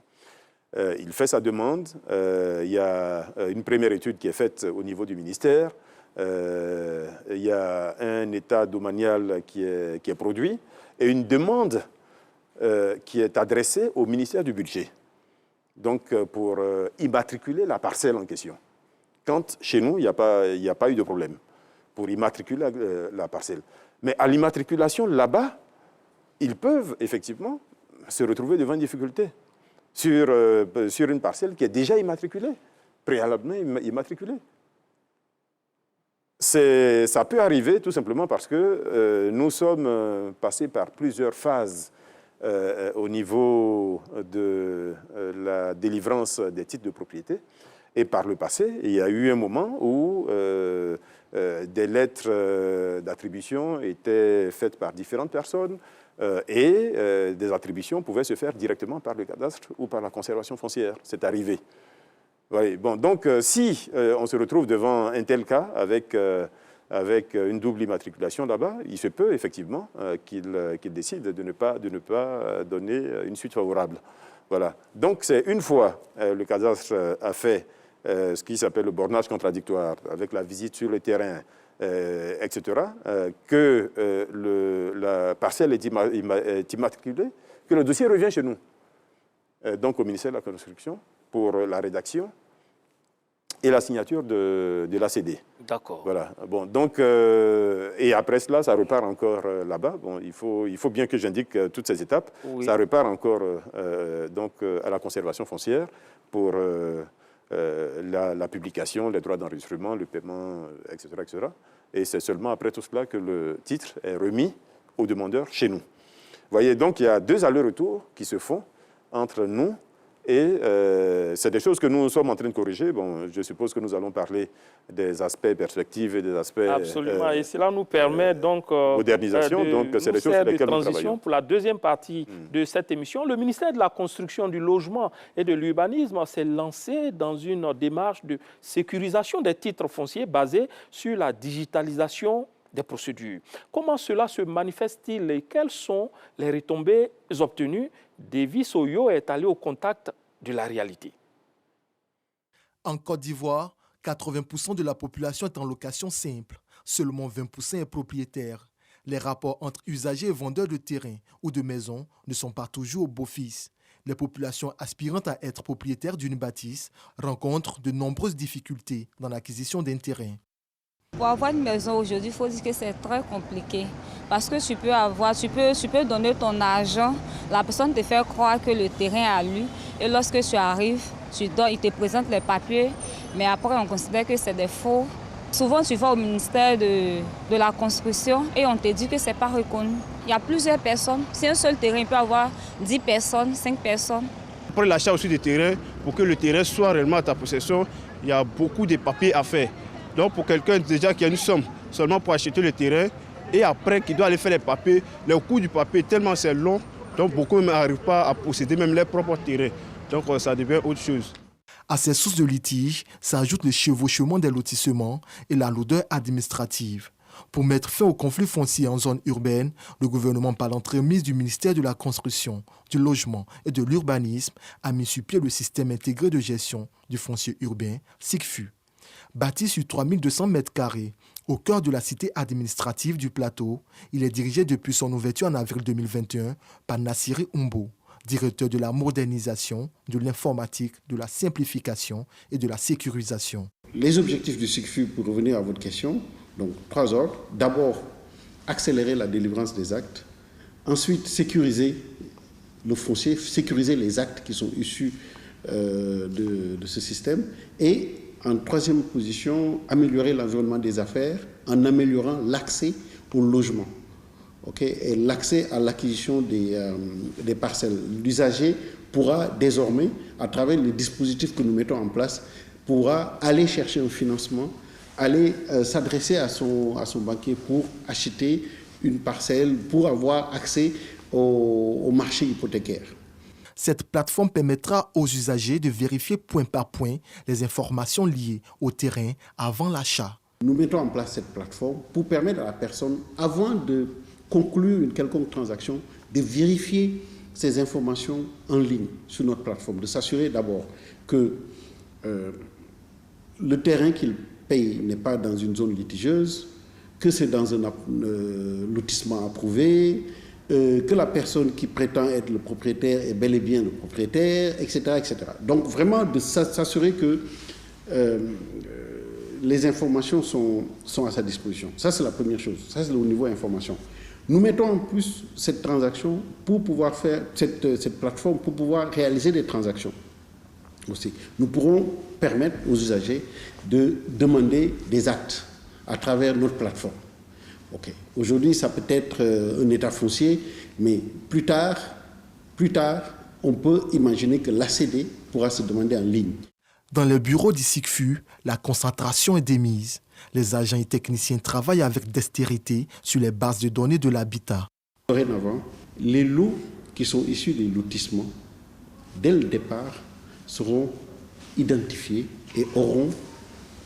Il fait sa demande, il y a une première étude qui est faite au niveau du ministère, il y a un état domanial qui est produit et une demande qui est adressée au ministère du Budget, donc pour immatriculer la parcelle en question. Quand chez nous, il n'y a pas eu de problème pour immatriculer la parcelle. Mais à l'immatriculation, là-bas, ils peuvent effectivement se retrouver devant une difficulté sur une parcelle qui est déjà immatriculée, préalablement immatriculée. Ça peut arriver tout simplement parce que nous sommes passés par plusieurs phases au niveau de la délivrance des titres de propriété. Et par le passé, il y a eu un moment où des lettres d'attribution étaient faites par différentes personnes et des attributions pouvaient se faire directement par le cadastre ou par la conservation foncière. C'est arrivé. Oui, bon, donc si on se retrouve devant un tel cas avec une double immatriculation là-bas, il se peut effectivement qu'il décide de ne pas donner une suite favorable. Voilà. Donc c'est une fois le cadastre a fait ce qui s'appelle le bornage contradictoire, avec la visite sur le terrain, etc., que la parcelle est immatriculée, que le dossier revient chez nous, donc au ministère de la Construction, pour la rédaction et la signature de l'ACD. D'accord. Voilà. Bon, donc, et après cela, ça repart encore là-bas. Bon, il faut bien que j'indique toutes ces étapes. Oui. Ça repart encore donc, à la conservation foncière pour la publication, les droits d'enregistrement, le paiement, etc., etc. Et c'est seulement après tout cela que le titre est remis au demandeur chez nous. Vous voyez, donc il y a deux allers-retours qui se font entre nous et c'est des choses que nous sommes en train de corriger. Bon, je suppose que nous allons parler des aspects perspectives et des aspects... Absolument, et cela nous permet donc... modernisation, donc c'est des choses sur lesquelles nous travaillons. Pour la deuxième partie de cette émission, le ministère de la Construction, du Logement et de l'Urbanisme s'est lancé dans une démarche de sécurisation des titres fonciers basée sur la digitalisation des procédures. Comment cela se manifeste-t-il et quelles sont les retombées obtenues? Davis Oyo est allé au contact de la réalité. En Côte d'Ivoire, 80% de la population est en location simple. Seulement 20% est propriétaire. Les rapports entre usagers et vendeurs de terrain ou de maisons ne sont pas toujours au beau-fixe. Les populations aspirantes à être propriétaires d'une bâtisse rencontrent de nombreuses difficultés dans l'acquisition d'un terrain. Pour avoir une maison aujourd'hui, il faut dire que c'est très compliqué. Parce que tu peux donner ton argent, la personne te fait croire que le terrain est à lui. Et lorsque tu arrives, il te présente les papiers, mais après on considère que c'est des faux. Souvent tu vas au ministère de la Construction et on te dit que ce n'est pas reconnu. Il y a plusieurs personnes. Si un seul terrain, il peut avoir 10 personnes, 5 personnes. Pour l'achat aussi des terrains, pour que le terrain soit réellement à ta possession, il y a beaucoup de papiers à faire. Donc pour quelqu'un déjà qui a une somme seulement pour acheter le terrain et après qui doit aller faire les papiers, le coût du papier tellement c'est long, donc beaucoup n'arrivent pas à posséder même leurs propres terrains. Donc ça devient autre chose. À ces sources de litige s'ajoute le chevauchement des lotissements et la lourdeur administrative. Pour mettre fin au conflit foncier en zone urbaine, le gouvernement, par l'entremise du ministère de la Construction, du Logement et de l'Urbanisme, a mis sur pied le système intégré de gestion du foncier urbain, SICFU. Bâti sur 3200 m², au cœur de la cité administrative du plateau, il est dirigé depuis son ouverture en avril 2021 par Nassiri Umbo, directeur de la modernisation, de l'informatique, de la simplification et de la sécurisation. Les objectifs du SICFU, pour revenir à votre question, donc 3 ordres. D'abord, accélérer la délivrance des actes. Ensuite, sécuriser le foncier, sécuriser les actes qui sont issus de ce système. Et en troisième position, améliorer l'environnement des affaires en améliorant l'accès au logement. Et l'accès à l'acquisition des parcelles. L'usager pourra désormais, à travers les dispositifs que nous mettons en place, pourra aller chercher un financement, aller s'adresser à son banquier pour acheter une parcelle, pour avoir accès au marché hypothécaire. Cette plateforme permettra aux usagers de vérifier point par point les informations liées au terrain avant l'achat. Nous mettons en place cette plateforme pour permettre à la personne, avant de conclure une quelconque transaction, de vérifier ces informations en ligne sur notre plateforme, de s'assurer d'abord que le terrain qu'il paye n'est pas dans une zone litigieuse, que c'est dans un lotissement approuvé, que la personne qui prétend être le propriétaire est bel et bien le propriétaire, etc. etc. Donc vraiment de s'assurer que les informations sont à sa disposition. Ça, c'est la première chose. Ça, c'est au niveau information. Nous mettons en plus cette transaction pour pouvoir faire cette plateforme pour pouvoir réaliser des transactions aussi. Nous pourrons permettre aux usagers de demander des actes à travers notre plateforme. Okay. Aujourd'hui, ça peut être un état foncier, mais plus tard, on peut imaginer que l'ACD pourra se demander en ligne. Dans le bureau du SICFU, la concentration est démise. Les agents et techniciens travaillent avec dextérité sur les bases de données de l'habitat. Dorénavant, les lots qui sont issus des lotissements, dès le départ, seront identifiés et auront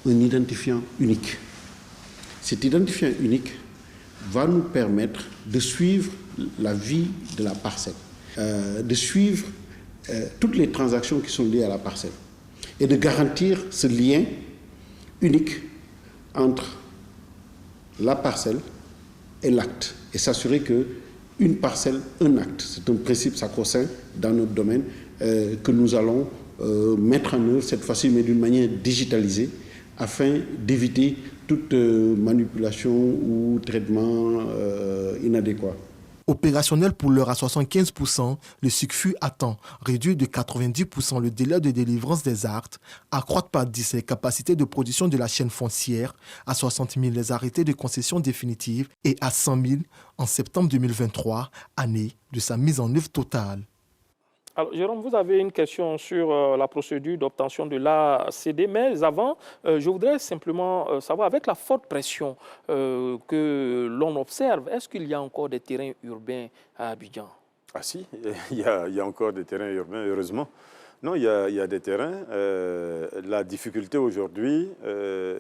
un identifiant unique. Cet identifiant unique va nous permettre de suivre la vie de la parcelle, de suivre toutes les transactions qui sont liées à la parcelle et de garantir ce lien unique entre la parcelle et l'acte et s'assurer qu'une parcelle, un acte, c'est un principe sacro-saint dans notre domaine que nous allons mettre en œuvre cette fois-ci, mais d'une manière digitalisée, afin d'éviter toute manipulation ou traitement inadéquat. Opérationnel pour l'heure à 75%, le SICFU attend réduire de 90% le délai de délivrance des actes, accroître par 10 les capacités de production de la chaîne foncière, à 60 000 les arrêtés de concession définitive et à 100 000 en septembre 2023, année de sa mise en œuvre totale. Alors, Jérôme, vous avez une question sur la procédure d'obtention de l'ACD, mais avant, je voudrais simplement savoir, avec la forte pression que l'on observe, est-ce qu'il y a encore des terrains urbains à Abidjan? Ah si, il y a encore des terrains urbains, heureusement. Non, il y a des terrains. La difficulté aujourd'hui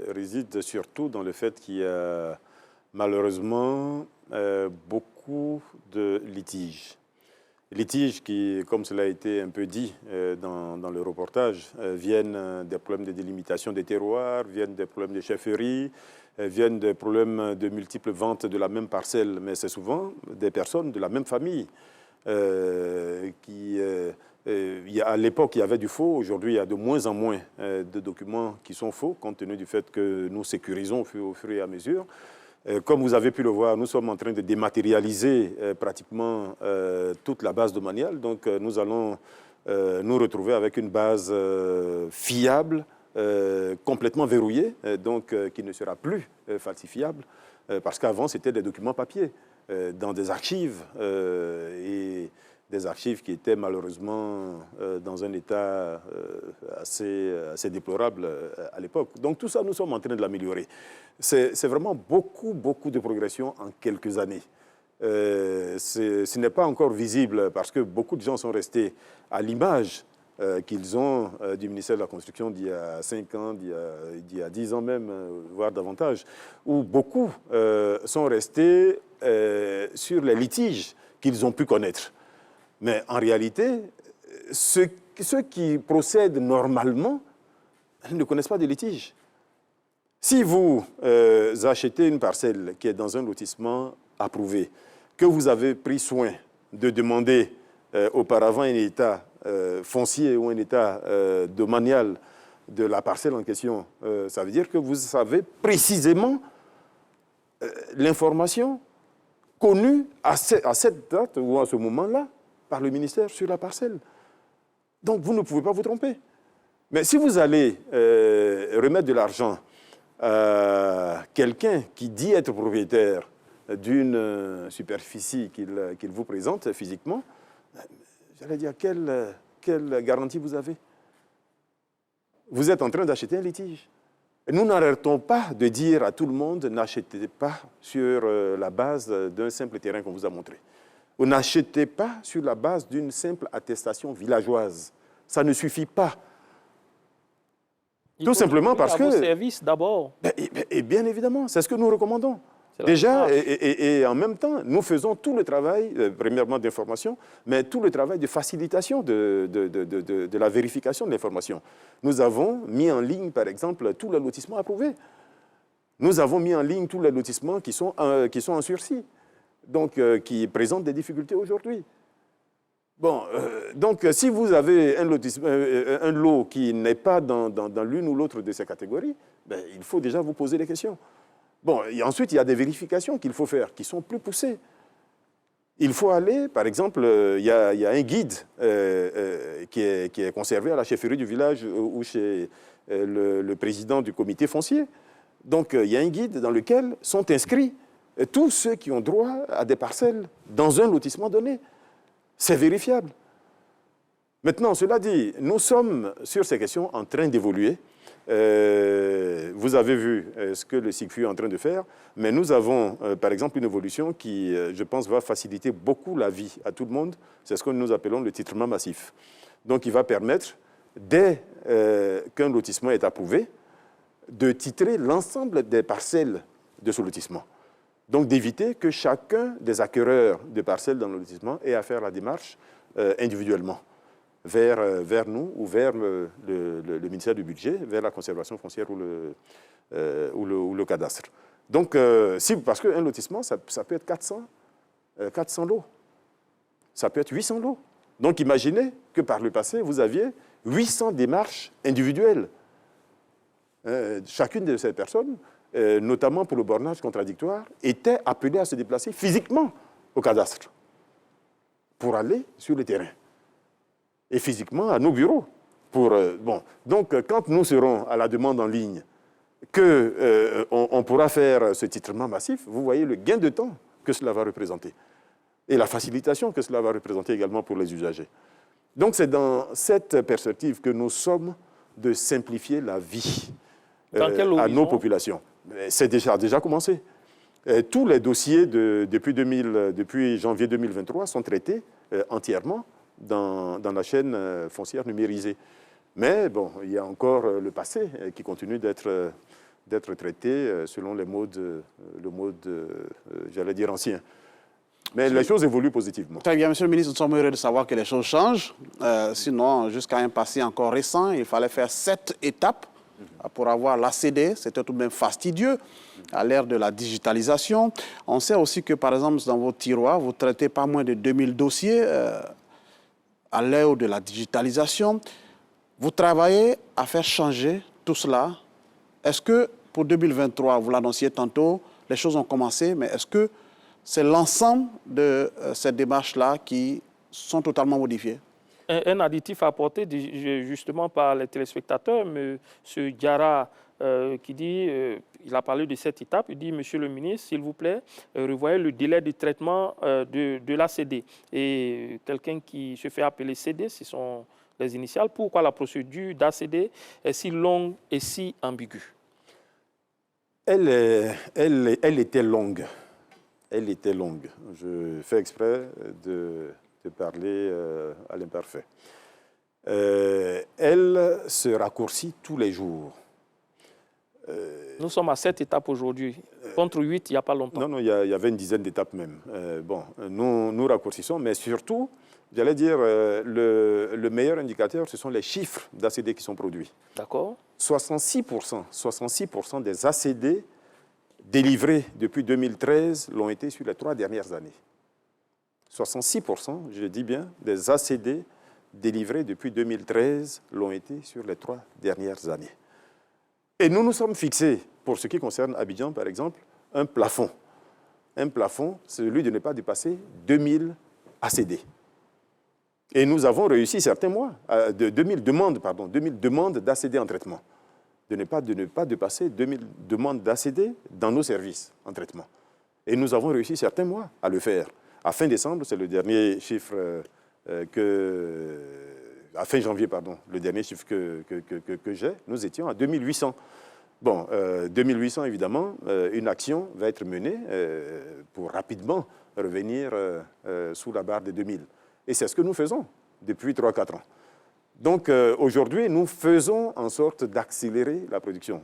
réside surtout dans le fait qu'il y a malheureusement beaucoup de litiges. Litiges qui, comme cela a été un peu dit dans le reportage, viennent des problèmes de délimitation des terroirs, viennent des problèmes de chefferie, viennent des problèmes de multiples ventes de la même parcelle, mais c'est souvent des personnes de la même famille. À l'époque, il y avait du faux. Aujourd'hui, il y a de moins en moins de documents qui sont faux, compte tenu du fait que nous sécurisons au fur et à mesure. Comme vous avez pu le voir, nous sommes en train de dématérialiser pratiquement toute la base domaniale. Donc, nous allons nous retrouver avec une base fiable, complètement verrouillée, donc qui ne sera plus falsifiable, parce qu'avant, c'était des documents papier dans des archives, et des archives qui étaient malheureusement dans un état assez déplorable à l'époque. Donc tout ça, nous sommes en train de l'améliorer. C'est vraiment beaucoup de progression en quelques années. Ce n'est pas encore visible parce que beaucoup de gens sont restés à l'image qu'ils ont du ministère de la Construction d'il y a 5 ans, d'il y a 10 ans même, voire davantage, où beaucoup sont restés sur les litiges qu'ils ont pu connaître. Mais en réalité, ceux qui procèdent normalement ne connaissent pas de litige. Si vous achetez une parcelle qui est dans un lotissement approuvé, que vous avez pris soin de demander auparavant un état foncier ou un état domanial de la parcelle en question, ça veut dire que vous savez précisément l'information connue à cette date ou à ce moment-là par le ministère sur la parcelle. Donc, vous ne pouvez pas vous tromper. Mais si vous allez remettre de l'argent à quelqu'un qui dit être propriétaire d'une superficie qu'il vous présente physiquement, j'allais dire, quelle garantie vous avez? Vous êtes en train d'acheter un litige. Et nous n'arrêtons pas de dire à tout le monde, n'achetez pas sur la base d'un simple terrain qu'on vous a montré. Vous n'achetez pas sur la base d'une simple attestation villageoise. Ça ne suffit pas. Tout simplement parce que... vos services d'abord. Et bien évidemment, c'est ce que nous recommandons. C'est Déjà, et en même temps, nous faisons tout le travail, premièrement d'information, mais tout le travail de facilitation de la vérification de l'information. Nous avons mis en ligne, par exemple, tous les lotissements approuvés. Nous avons mis en ligne tous les lotissements qui sont en sursis, donc qui présentent des difficultés aujourd'hui. Bon, donc si vous avez un lot qui n'est pas dans l'une ou l'autre de ces catégories, ben, il faut déjà vous poser des questions. Bon, et ensuite, il y a des vérifications qu'il faut faire, qui sont plus poussées. Il faut aller, par exemple, il y a un guide qui est conservé à la chefferie du village ou chez le président du comité foncier. Donc, il y a un guide dans lequel sont inscrits tous ceux qui ont droit à des parcelles dans un lotissement donné. C'est vérifiable. Maintenant, cela dit, nous sommes sur ces questions en train d'évoluer. Vous avez vu ce que le SICFU est en train de faire, mais nous avons, par exemple, une évolution qui, je pense, va faciliter beaucoup la vie à tout le monde. C'est ce que nous appelons le titrement massif. Donc, il va permettre, dès qu'un lotissement est approuvé, de titrer l'ensemble des parcelles de ce lotissement. Donc, d'éviter que chacun des acquéreurs de parcelles dans le lotissement ait à faire la démarche individuellement vers nous ou vers le ministère du Budget, vers la conservation foncière ou le cadastre. Donc, parce qu'un lotissement, ça peut être 400 lots. Ça peut être 800 lots. Donc, imaginez que par le passé, vous aviez 800 démarches individuelles. Chacune de ces personnes, notamment pour le bornage contradictoire, était appelée à se déplacer physiquement au cadastre pour aller sur le terrain. Et physiquement à nos bureaux. Donc, quand nous serons à la demande en ligne, qu'on pourra faire ce titrement massif, vous voyez le gain de temps que cela va représenter. Et la facilitation que cela va représenter également pour les usagers. Donc, c'est dans cette perspective que nous sommes de simplifier la vie à nos populations. C'est déjà commencé. Tous les dossiers depuis janvier 2023 sont traités entièrement dans la chaîne foncière numérisée. Mais bon, il y a encore le passé qui continue d'être traité selon le mode, j'allais dire, ancien. Mais les choses évoluent positivement. Très bien, Monsieur le ministre, nous sommes heureux de savoir que les choses changent. Sinon, jusqu'à un passé encore récent, il fallait faire 7 étapes pour avoir l'ACD. C'était tout de même fastidieux à l'ère de la digitalisation. On sait aussi que, par exemple, dans vos tiroirs, vous ne traitez pas moins de 2000 dossiers à l'ère de la digitalisation. Vous travaillez à faire changer tout cela. Est-ce que pour 2023, vous l'annonciez tantôt, les choses ont commencé, mais est-ce que c'est l'ensemble de ces démarches-là qui sont totalement modifiées? Un additif apporté justement par les téléspectateurs, M. Diarra, qui dit, il a parlé de cette étape, il dit, Monsieur le ministre, s'il vous plaît, revoyez le délai de traitement de l'ACD. Et quelqu'un qui se fait appeler CD, ce sont les initiales. Pourquoi la procédure d'ACD est si longue et si ambiguë? Elle était longue. Elle était longue. Je fais exprès de parler à l'imparfait. Elle se raccourcit tous les jours. Nous sommes à 7 étapes aujourd'hui, contre 8 il n'y a pas longtemps. Non, il y avait une dizaine d'étapes même. Nous raccourcissons, mais surtout, j'allais dire, le meilleur indicateur, ce sont les chiffres d'ACD qui sont produits. D'accord. 66% des ACD délivrés depuis 2013 l'ont été sur les 3 dernières années. 66%, je dis bien, des ACD délivrés depuis 2013 l'ont été sur les 3 dernières années. Et nous nous sommes fixés, pour ce qui concerne Abidjan, par exemple, un plafond. Un plafond, c'est celui de ne pas dépasser 2000 ACD. Et nous avons réussi certains mois, 2000 demandes d'ACD en traitement. De ne pas dépasser 2000 demandes d'ACD dans nos services en traitement. Et nous avons réussi certains mois à le faire. À fin décembre, c'est le dernier chiffre à fin janvier, pardon, le dernier chiffre que j'ai, nous étions à 2800 Bon, 2800, évidemment, une action va être menée pour rapidement revenir sous la barre des 2000. Et c'est ce que nous faisons depuis 3-4 ans. Donc, aujourd'hui, nous faisons en sorte d'accélérer la production.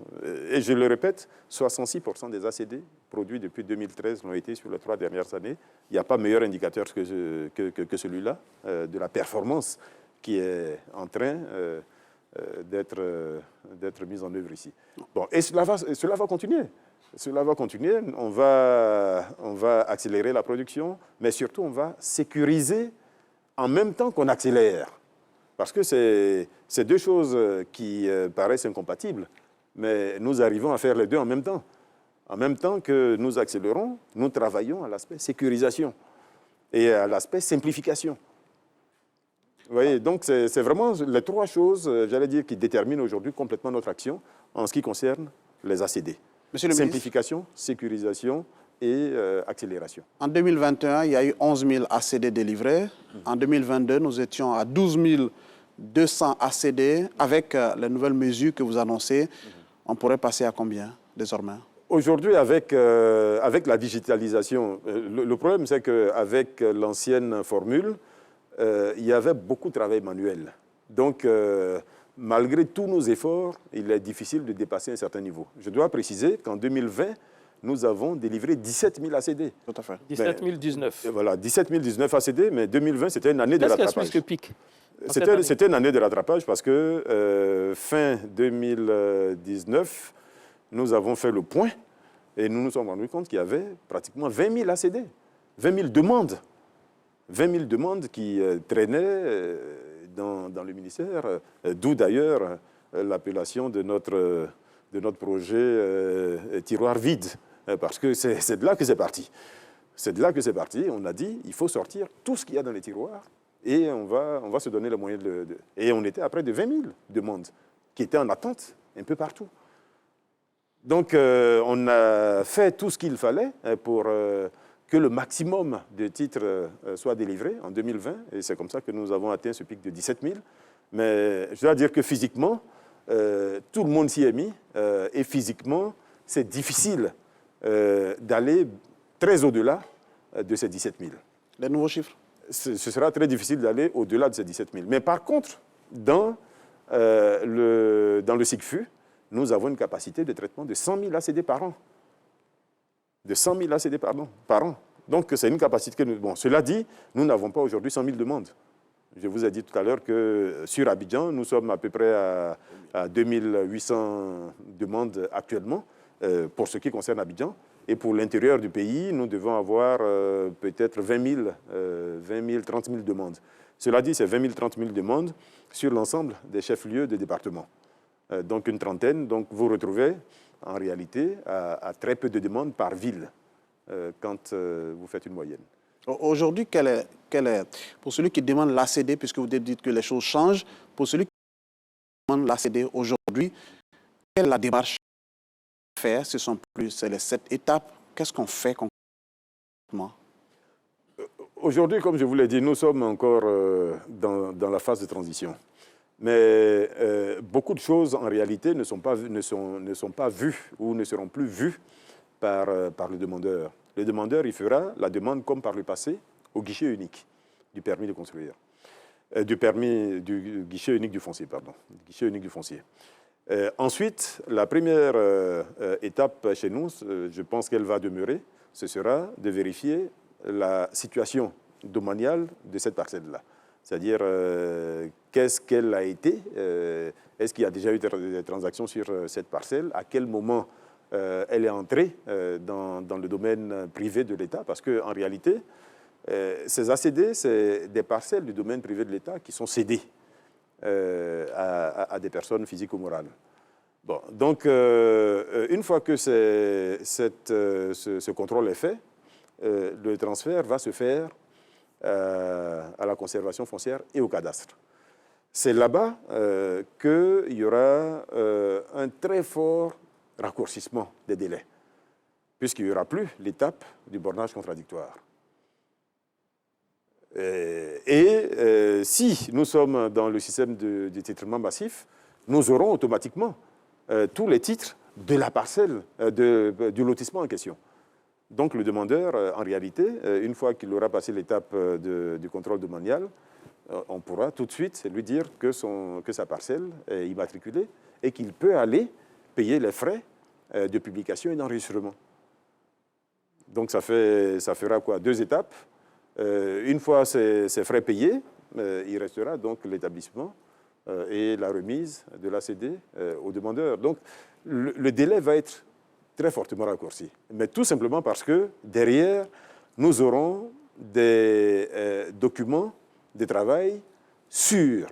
Et je le répète, 66% des ACD produits depuis 2013 l'ont été sur les 3 dernières années. Il n'y a pas meilleur indicateur que celui-là, de la performance qui est en train d'être mise en œuvre ici. Bon, et cela va continuer. Cela va continuer. On va accélérer la production, mais surtout, on va sécuriser en même temps qu'on accélère. Parce que c'est deux choses qui paraissent incompatibles, mais nous arrivons à faire les deux en même temps. En même temps que nous accélérons, nous travaillons à l'aspect sécurisation et à l'aspect simplification. Vous voyez, donc c'est vraiment les 3 choses, j'allais dire, qui déterminent aujourd'hui complètement notre action en ce qui concerne les ACD. Monsieur le Simplification, sécurisation et accélération. En 2021, il y a eu 11 000 ACD délivrés. En 2022, nous étions à 12 200 ACD. Avec les nouvelles mesures que vous annoncez, on pourrait passer à combien désormais? Aujourd'hui, avec la digitalisation, le problème, c'est qu'avec l'ancienne formule, il y avait beaucoup de travail manuel. Donc, malgré tous nos efforts, il est difficile de dépasser un certain niveau. Je dois préciser qu'en 2020, nous avons délivré 17 000 ACD. Tout à fait. 17 019. Voilà, 17 019 ACD, mais 2020, c'était une année de rattrapage. Qu'est-ce que pique? C'était une année de rattrapage parce que fin 2019, nous avons fait le point et nous nous sommes rendus compte qu'il y avait pratiquement 20 000 ACD, 20 000 demandes. 20 000 demandes qui traînaient dans le ministère, d'où d'ailleurs l'appellation de notre projet tiroir vide, parce que c'est de là que c'est parti. C'est de là que c'est parti. On a dit il faut sortir tout ce qu'il y a dans les tiroirs et on va se donner le moyen Et on était à près de 20 000 demandes qui étaient en attente un peu partout. Donc on a fait tout ce qu'il fallait pour que le maximum de titres soit délivré en 2020. Et c'est comme ça que nous avons atteint ce pic de 17 000. Mais je dois dire que physiquement, tout le monde s'y est mis. Et physiquement, c'est difficile d'aller très au-delà de ces 17 000. Les nouveaux chiffres? Ce sera très difficile d'aller au-delà de ces 17 000. Mais par contre, dans le SICFU, nous avons une capacité de traitement de 100 000 ACD par an. De 100 000 ACD par an. Donc, c'est une capacité que nous... Bon, cela dit, nous n'avons pas aujourd'hui 100 000 demandes. Je vous ai dit tout à l'heure que sur Abidjan, nous sommes à peu près à 2800 demandes actuellement pour ce qui concerne Abidjan. Et pour l'intérieur du pays, nous devons avoir peut-être 20 000, 30 000 demandes. Cela dit, c'est 20 000, 30 000 demandes sur l'ensemble des chefs-lieux de département. Donc une trentaine. Donc vous retrouvez en réalité à très peu de demandes par ville quand vous faites une moyenne. Aujourd'hui, quel est, pour celui qui demande l'ACD, puisque vous dites que les choses changent, pour celui qui demande l'ACD aujourd'hui, quelle est la démarche à faire? Ce sont plus les 7 étapes. Qu'est-ce qu'on fait concrètement? Aujourd'hui, comme je vous l'ai dit, nous sommes encore dans la phase de transition. Mais beaucoup de choses, en réalité, ne sont pas vues ou ne seront plus vues par le demandeur. Le demandeur, il fera la demande comme par le passé au guichet unique du permis de construire. Du guichet unique du foncier, pardon. Du guichet unique du foncier. Ensuite, la première étape chez nous, je pense qu'elle va demeurer, ce sera de vérifier la situation domaniale de cette parcelle-là. C'est-à-dire, qu'est-ce qu'elle a été, est-ce qu'il y a déjà eu des transactions sur cette parcelle, à quel moment elle est entrée dans le domaine privé de l'État, parce qu'en réalité, ces ACD, c'est des parcelles du domaine privé de l'État qui sont cédées à des personnes physiques ou morales. Bon, donc, une fois que ce contrôle est fait, le transfert va se faire à la conservation foncière et au cadastre. C'est là-bas qu'il y aura un très fort raccourcissement des délais, puisqu'il n'y aura plus l'étape du bornage contradictoire. Si nous sommes dans le système de titrement massif, nous aurons automatiquement tous les titres de la parcelle, du lotissement en question. Donc le demandeur, en réalité, une fois qu'il aura passé l'étape du contrôle domanial, on pourra tout de suite lui dire que sa parcelle est immatriculée et qu'il peut aller payer les frais de publication et d'enregistrement. Donc ça fera quoi? 2 étapes. Une fois ces frais payés, il restera donc l'établissement et la remise de l'ACD au demandeur. Donc le délai va être très fortement raccourci. Mais tout simplement parce que derrière, nous aurons des documents de travail sûrs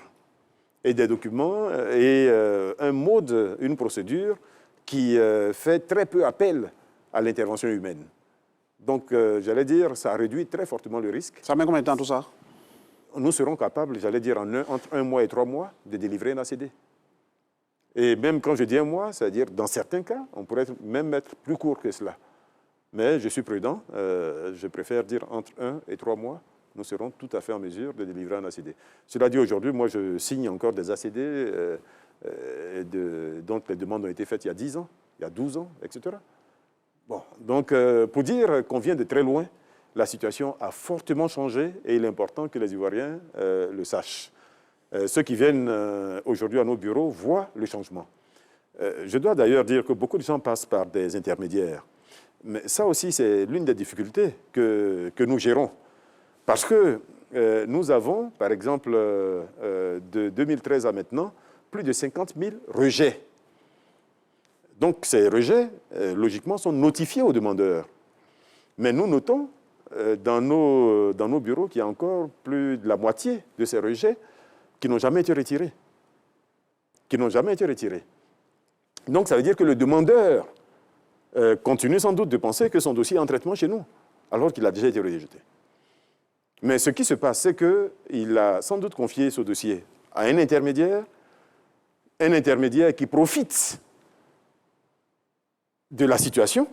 et des documents et un mode, une procédure qui fait très peu appel à l'intervention humaine. Donc, j'allais dire, ça réduit très fortement le risque. Ça met combien de temps tout ça? Nous serons capables, j'allais dire, entre 1 mois et 3 mois, de délivrer un ACD. Et même quand je dis 1 mois, c'est-à-dire, dans certains cas, on pourrait même être plus court que cela. Mais je suis prudent, je préfère dire entre 1 et 3 mois, nous serons tout à fait en mesure de délivrer un ACD. Cela dit, aujourd'hui, moi, je signe encore des ACD dont les demandes ont été faites il y a 10 ans, il y a 12 ans, etc. Bon, donc, pour dire qu'on vient de très loin, la situation a fortement changé et il est important que les Ivoiriens le sachent. Ceux qui viennent aujourd'hui à nos bureaux voient le changement. Je dois d'ailleurs dire que beaucoup de gens passent par des intermédiaires. Mais ça aussi, c'est l'une des difficultés que nous gérons. Parce que nous avons, par exemple, de 2013 à maintenant, plus de 50 000 rejets. Donc ces rejets, logiquement, sont notifiés aux demandeurs. Mais nous notons dans nos bureaux qu'il y a encore plus de la moitié de ces rejets qui n'ont jamais été retirés. Donc ça veut dire que le demandeur continue sans doute de penser que son dossier est en traitement chez nous, alors qu'il a déjà été rejeté. Mais ce qui se passe, c'est qu'il a sans doute confié ce dossier à un intermédiaire qui profite de la situation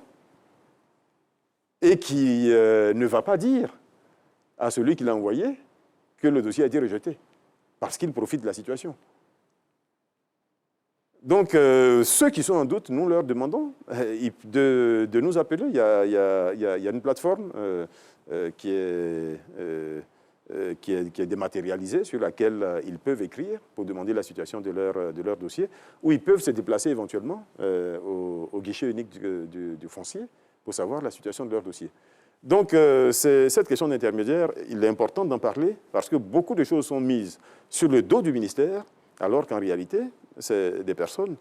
et qui ne va pas dire à celui qui l'a envoyé que le dossier a été rejeté, parce qu'il profite de la situation. Donc, ceux qui sont en doute, nous leur demandons de nous appeler. Il y a une plateforme qui est dématérialisée, sur laquelle ils peuvent écrire pour demander la situation de leur dossier, ou ils peuvent se déplacer éventuellement au guichet unique du foncier pour savoir la situation de leur dossier. Donc, cette question d'intermédiaire, il est important d'en parler parce que beaucoup de choses sont mises sur le dos du ministère, alors qu'en réalité, c'est des personnes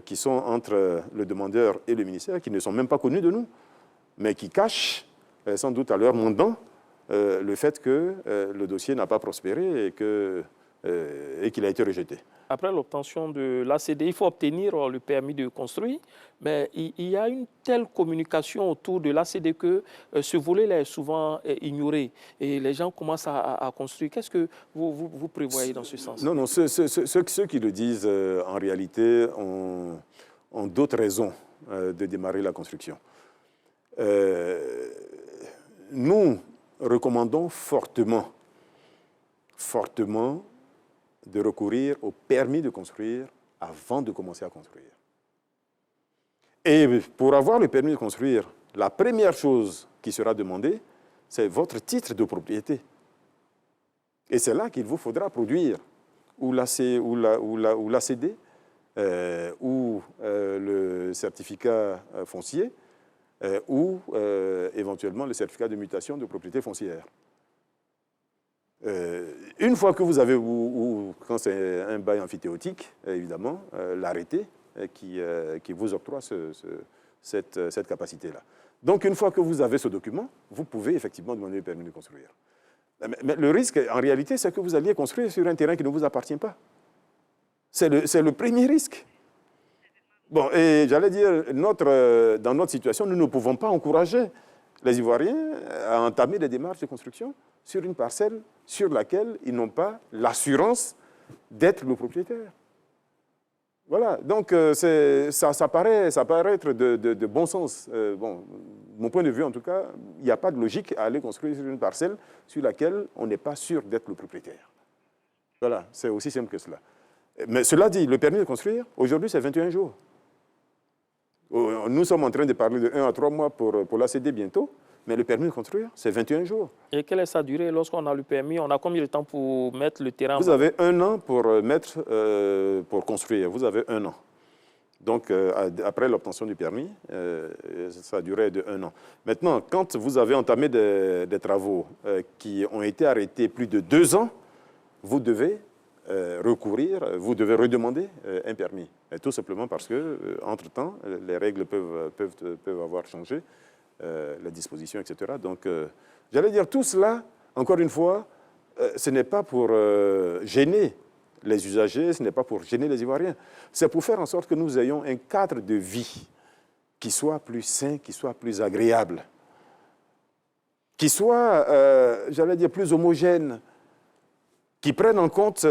qui sont entre le demandeur et le ministère, qui ne sont même pas connues de nous, mais qui cachent, sans doute à leur mandant, le fait que le dossier n'a pas prospéré et qu'il a été rejeté. Après l'obtention de l'ACD, il faut obtenir le permis de construire, mais il y a une telle communication autour de l'ACD que ce volet-là est souvent ignoré et les gens commencent à construire. Qu'est-ce que vous prévoyez dans ce sens? Non, ceux qui le disent, en réalité, ont d'autres raisons de démarrer la construction. Nous recommandons fortement de recourir au permis de construire avant de commencer à construire. Et pour avoir le permis de construire, la première chose qui sera demandée, c'est votre titre de propriété. Et c'est là qu'il vous faudra produire ou l'ACD ou le certificat foncier ou éventuellement le certificat de mutation de propriété foncière. Une fois que vous avez, ou quand c'est un bail amphithéotique, évidemment, l'arrêté qui vous octroie cette capacité-là. Donc, une fois que vous avez ce document, vous pouvez effectivement demander le permis de construire. Mais le risque, en réalité, c'est que vous alliez construire sur un terrain qui ne vous appartient pas. C'est le premier risque. Bon, et j'allais dire, dans notre situation, nous ne pouvons pas encourager les Ivoiriens à entamer des démarches de construction sur une parcelle sur laquelle ils n'ont pas l'assurance d'être le propriétaire. Voilà, donc ça paraît être de bon sens. Bon, mon point de vue, en tout cas, il n'y a pas de logique à aller construire sur une parcelle sur laquelle on n'est pas sûr d'être le propriétaire. Voilà, c'est aussi simple que cela. Mais cela dit, le permis de construire, aujourd'hui, c'est 21 jours. Nous sommes en train de parler de 1 à 3 mois pour l'ACD bientôt, mais le permis de construire, c'est 21 jours. Et quelle est sa durée lorsqu'on a le permis? On a combien de temps pour mettre le terrain? Vous avez 1 an pour construire. Vous avez 1 an. Donc, après l'obtention du permis, ça durait de 1 an. Maintenant, quand vous avez entamé des travaux qui ont été arrêtés plus de 2 ans, vous devez vous devez redemander un permis. Et tout simplement parce que, entre-temps, les règles peuvent avoir changé, les dispositions, etc. Donc, j'allais dire, tout cela, encore une fois, ce n'est pas pour gêner les usagers, ce n'est pas pour gêner les Ivoiriens. C'est pour faire en sorte que nous ayons un cadre de vie qui soit plus sain, qui soit plus agréable, qui soit, j'allais dire, plus homogène, qui prenne en compte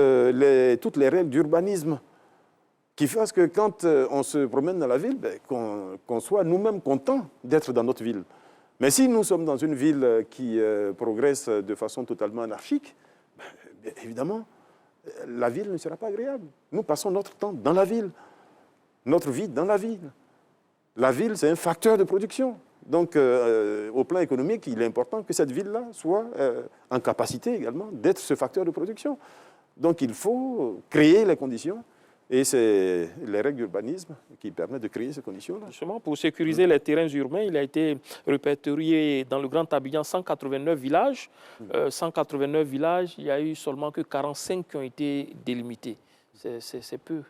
toutes les règles d'urbanisme, qui fasse que quand on se promène dans la ville, qu'on soit nous-mêmes contents d'être dans notre ville. Mais si nous sommes dans une ville qui progresse de façon totalement anarchique, évidemment, la ville ne sera pas agréable. Nous passons notre temps dans la ville, notre vie dans la ville. La ville, c'est un facteur de production. Donc, au plan économique, il est important que cette ville-là soit en capacité également d'être ce facteur de production. Donc, il faut créer les conditions. Et c'est les règles d'urbanisme qui permettent de créer ces conditions-là. Justement, pour sécuriser les terrains urbains, il a été répertorié dans le Grand Abidjan 189 villages. 189 villages, il n'y a eu seulement que 45 qui ont été délimités. C'est peu.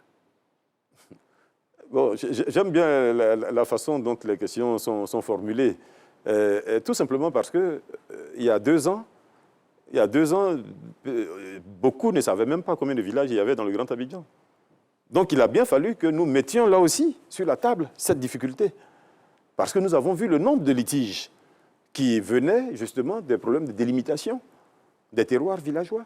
Bon, j'aime bien la façon dont les questions sont formulées. Tout simplement parce que il y a 2 ans, beaucoup ne savaient même pas combien de villages il y avait dans le Grand Abidjan. Donc, il a bien fallu que nous mettions là aussi sur la table cette difficulté. Parce que nous avons vu le nombre de litiges qui venaient justement des problèmes de délimitation des terroirs villageois.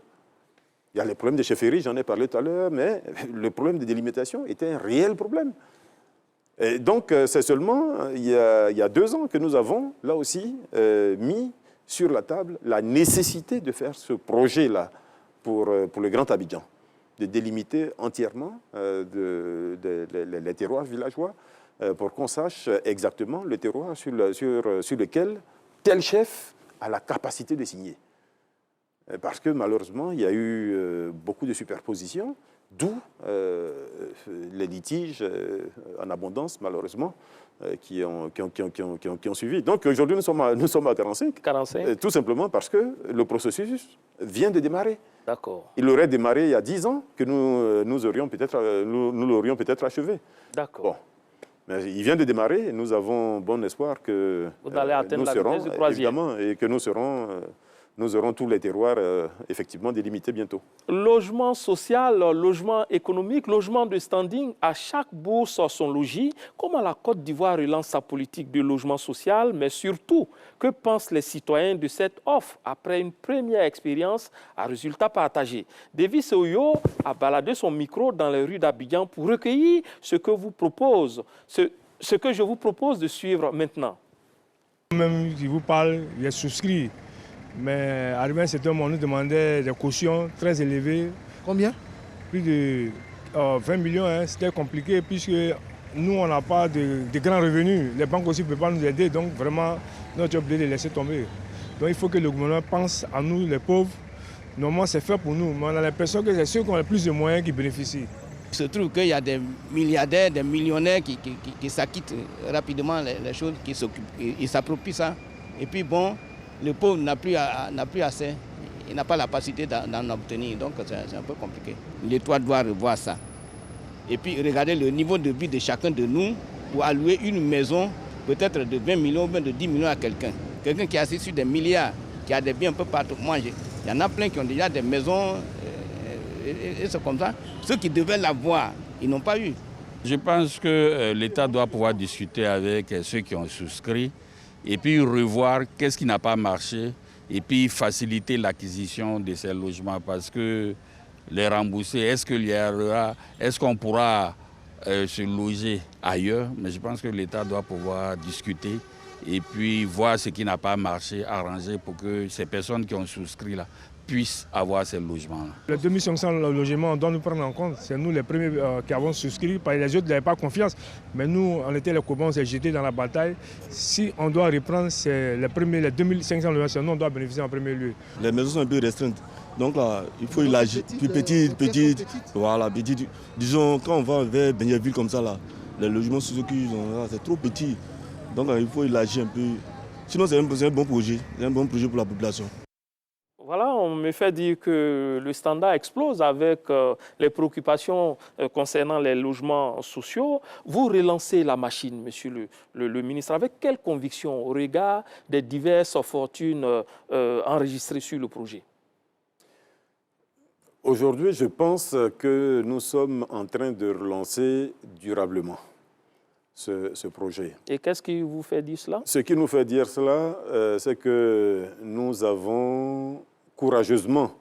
Il y a les problèmes de chefferie, j'en ai parlé tout à l'heure, mais le problème de délimitation était un réel problème. Et donc, c'est seulement il y a 2 ans que nous avons là aussi mis sur la table la nécessité de faire ce projet-là pour le Grand Abidjan, de délimiter entièrement les terroirs villageois pour qu'on sache exactement le terroir sur lequel tel chef a la capacité de signer. Parce que malheureusement, il y a eu beaucoup de superpositions, d'où les litiges en abondance, malheureusement, qui ont suivi. Donc aujourd'hui, nous sommes à 45. 45. Tout simplement parce que le processus vient de démarrer. D'accord. Il aurait démarré il y a 10 ans que nous l'aurions peut-être achevé. D'accord. Bon. Mais il vient de démarrer et nous avons bon espoir que vous allez atteindre la vitesse du croisière. Évidemment, et que nous aurons tous les terroirs effectivement délimités bientôt. Logement social, logement économique, logement de standing, à chaque bourse son logis. Comment la Côte d'Ivoire relance sa politique de logement social, mais surtout, que pensent les citoyens de cette offre après une première expérience à résultat partagé? Davis Oyo a baladé son micro dans les rues d'Abidjan pour recueillir ce que je vous propose de suivre maintenant. Même si vous parle, j'ai souscrit. Mais arrivé à un certain moment, on nous demandait des cautions très élevées. Combien? Plus de 20 millions. Hein. C'était compliqué puisque nous, on n'a pas de grands revenus. Les banques aussi ne peuvent pas nous aider. Donc vraiment, nous sommes obligés de laisser tomber. Donc il faut que le gouvernement pense à nous, les pauvres. Normalement, c'est fait pour nous. Mais on a l'impression que c'est ceux qui ont le plus de moyens qui bénéficient. Il se trouve qu'il y a des milliardaires, des millionnaires qui s'acquittent rapidement les choses, qui s'occupent, ils s'approprient ça. Et puis bon, le pauvre n'a plus assez, il n'a pas la capacité d'en obtenir, donc c'est un peu compliqué. L'État doit revoir ça. Et puis regarder le niveau de vie de chacun de nous pour allouer une maison peut-être de 20 millions ou même de 10 millions à quelqu'un. Quelqu'un qui est assis sur des milliards, qui a des biens un peu partout. Moi, il y en a plein qui ont déjà des maisons et c'est comme ça. Ceux qui devaient l'avoir, ils n'ont pas eu. Je pense que l'État doit pouvoir discuter avec ceux qui ont souscrit et puis revoir qu'est-ce qui n'a pas marché et puis faciliter l'acquisition de ces logements parce que les rembourser, est-ce qu'on pourra se loger ailleurs? Mais je pense que l'État doit pouvoir discuter et puis voir ce qui n'a pas marché, arranger pour que ces personnes qui ont souscrit là puissent avoir ces logements-là. Les 2500 logements, on doit nous prendre en compte. C'est nous les premiers qui avons souscrit, parce que les autres n'avaient pas confiance. Mais nous, on était les copains, on s'est jetés dans la bataille. Si on doit reprendre, c'est les 2500 logements, nous, on doit bénéficier en premier lieu. Les maisons sont un peu restreintes. Donc là, il faut élargir. Puis petite. Voilà, petite. Disons, quand on va vers Benjerville comme ça, là, les logements sociaux qu'ils ont là, c'est trop petit. Donc là, il faut élargir un peu. Sinon, c'est un bon projet. C'est un bon projet pour la population. Voilà, on me fait dire que le standard explose avec les préoccupations concernant les logements sociaux. Vous relancez la machine, monsieur le ministre, avec quelle conviction au regard des diverses fortunes enregistrées sur le projet? Aujourd'hui, je pense que nous sommes en train de relancer durablement ce projet. Et qu'est-ce qui vous fait dire cela? Ce qui nous fait dire cela, c'est que nous avons courageusement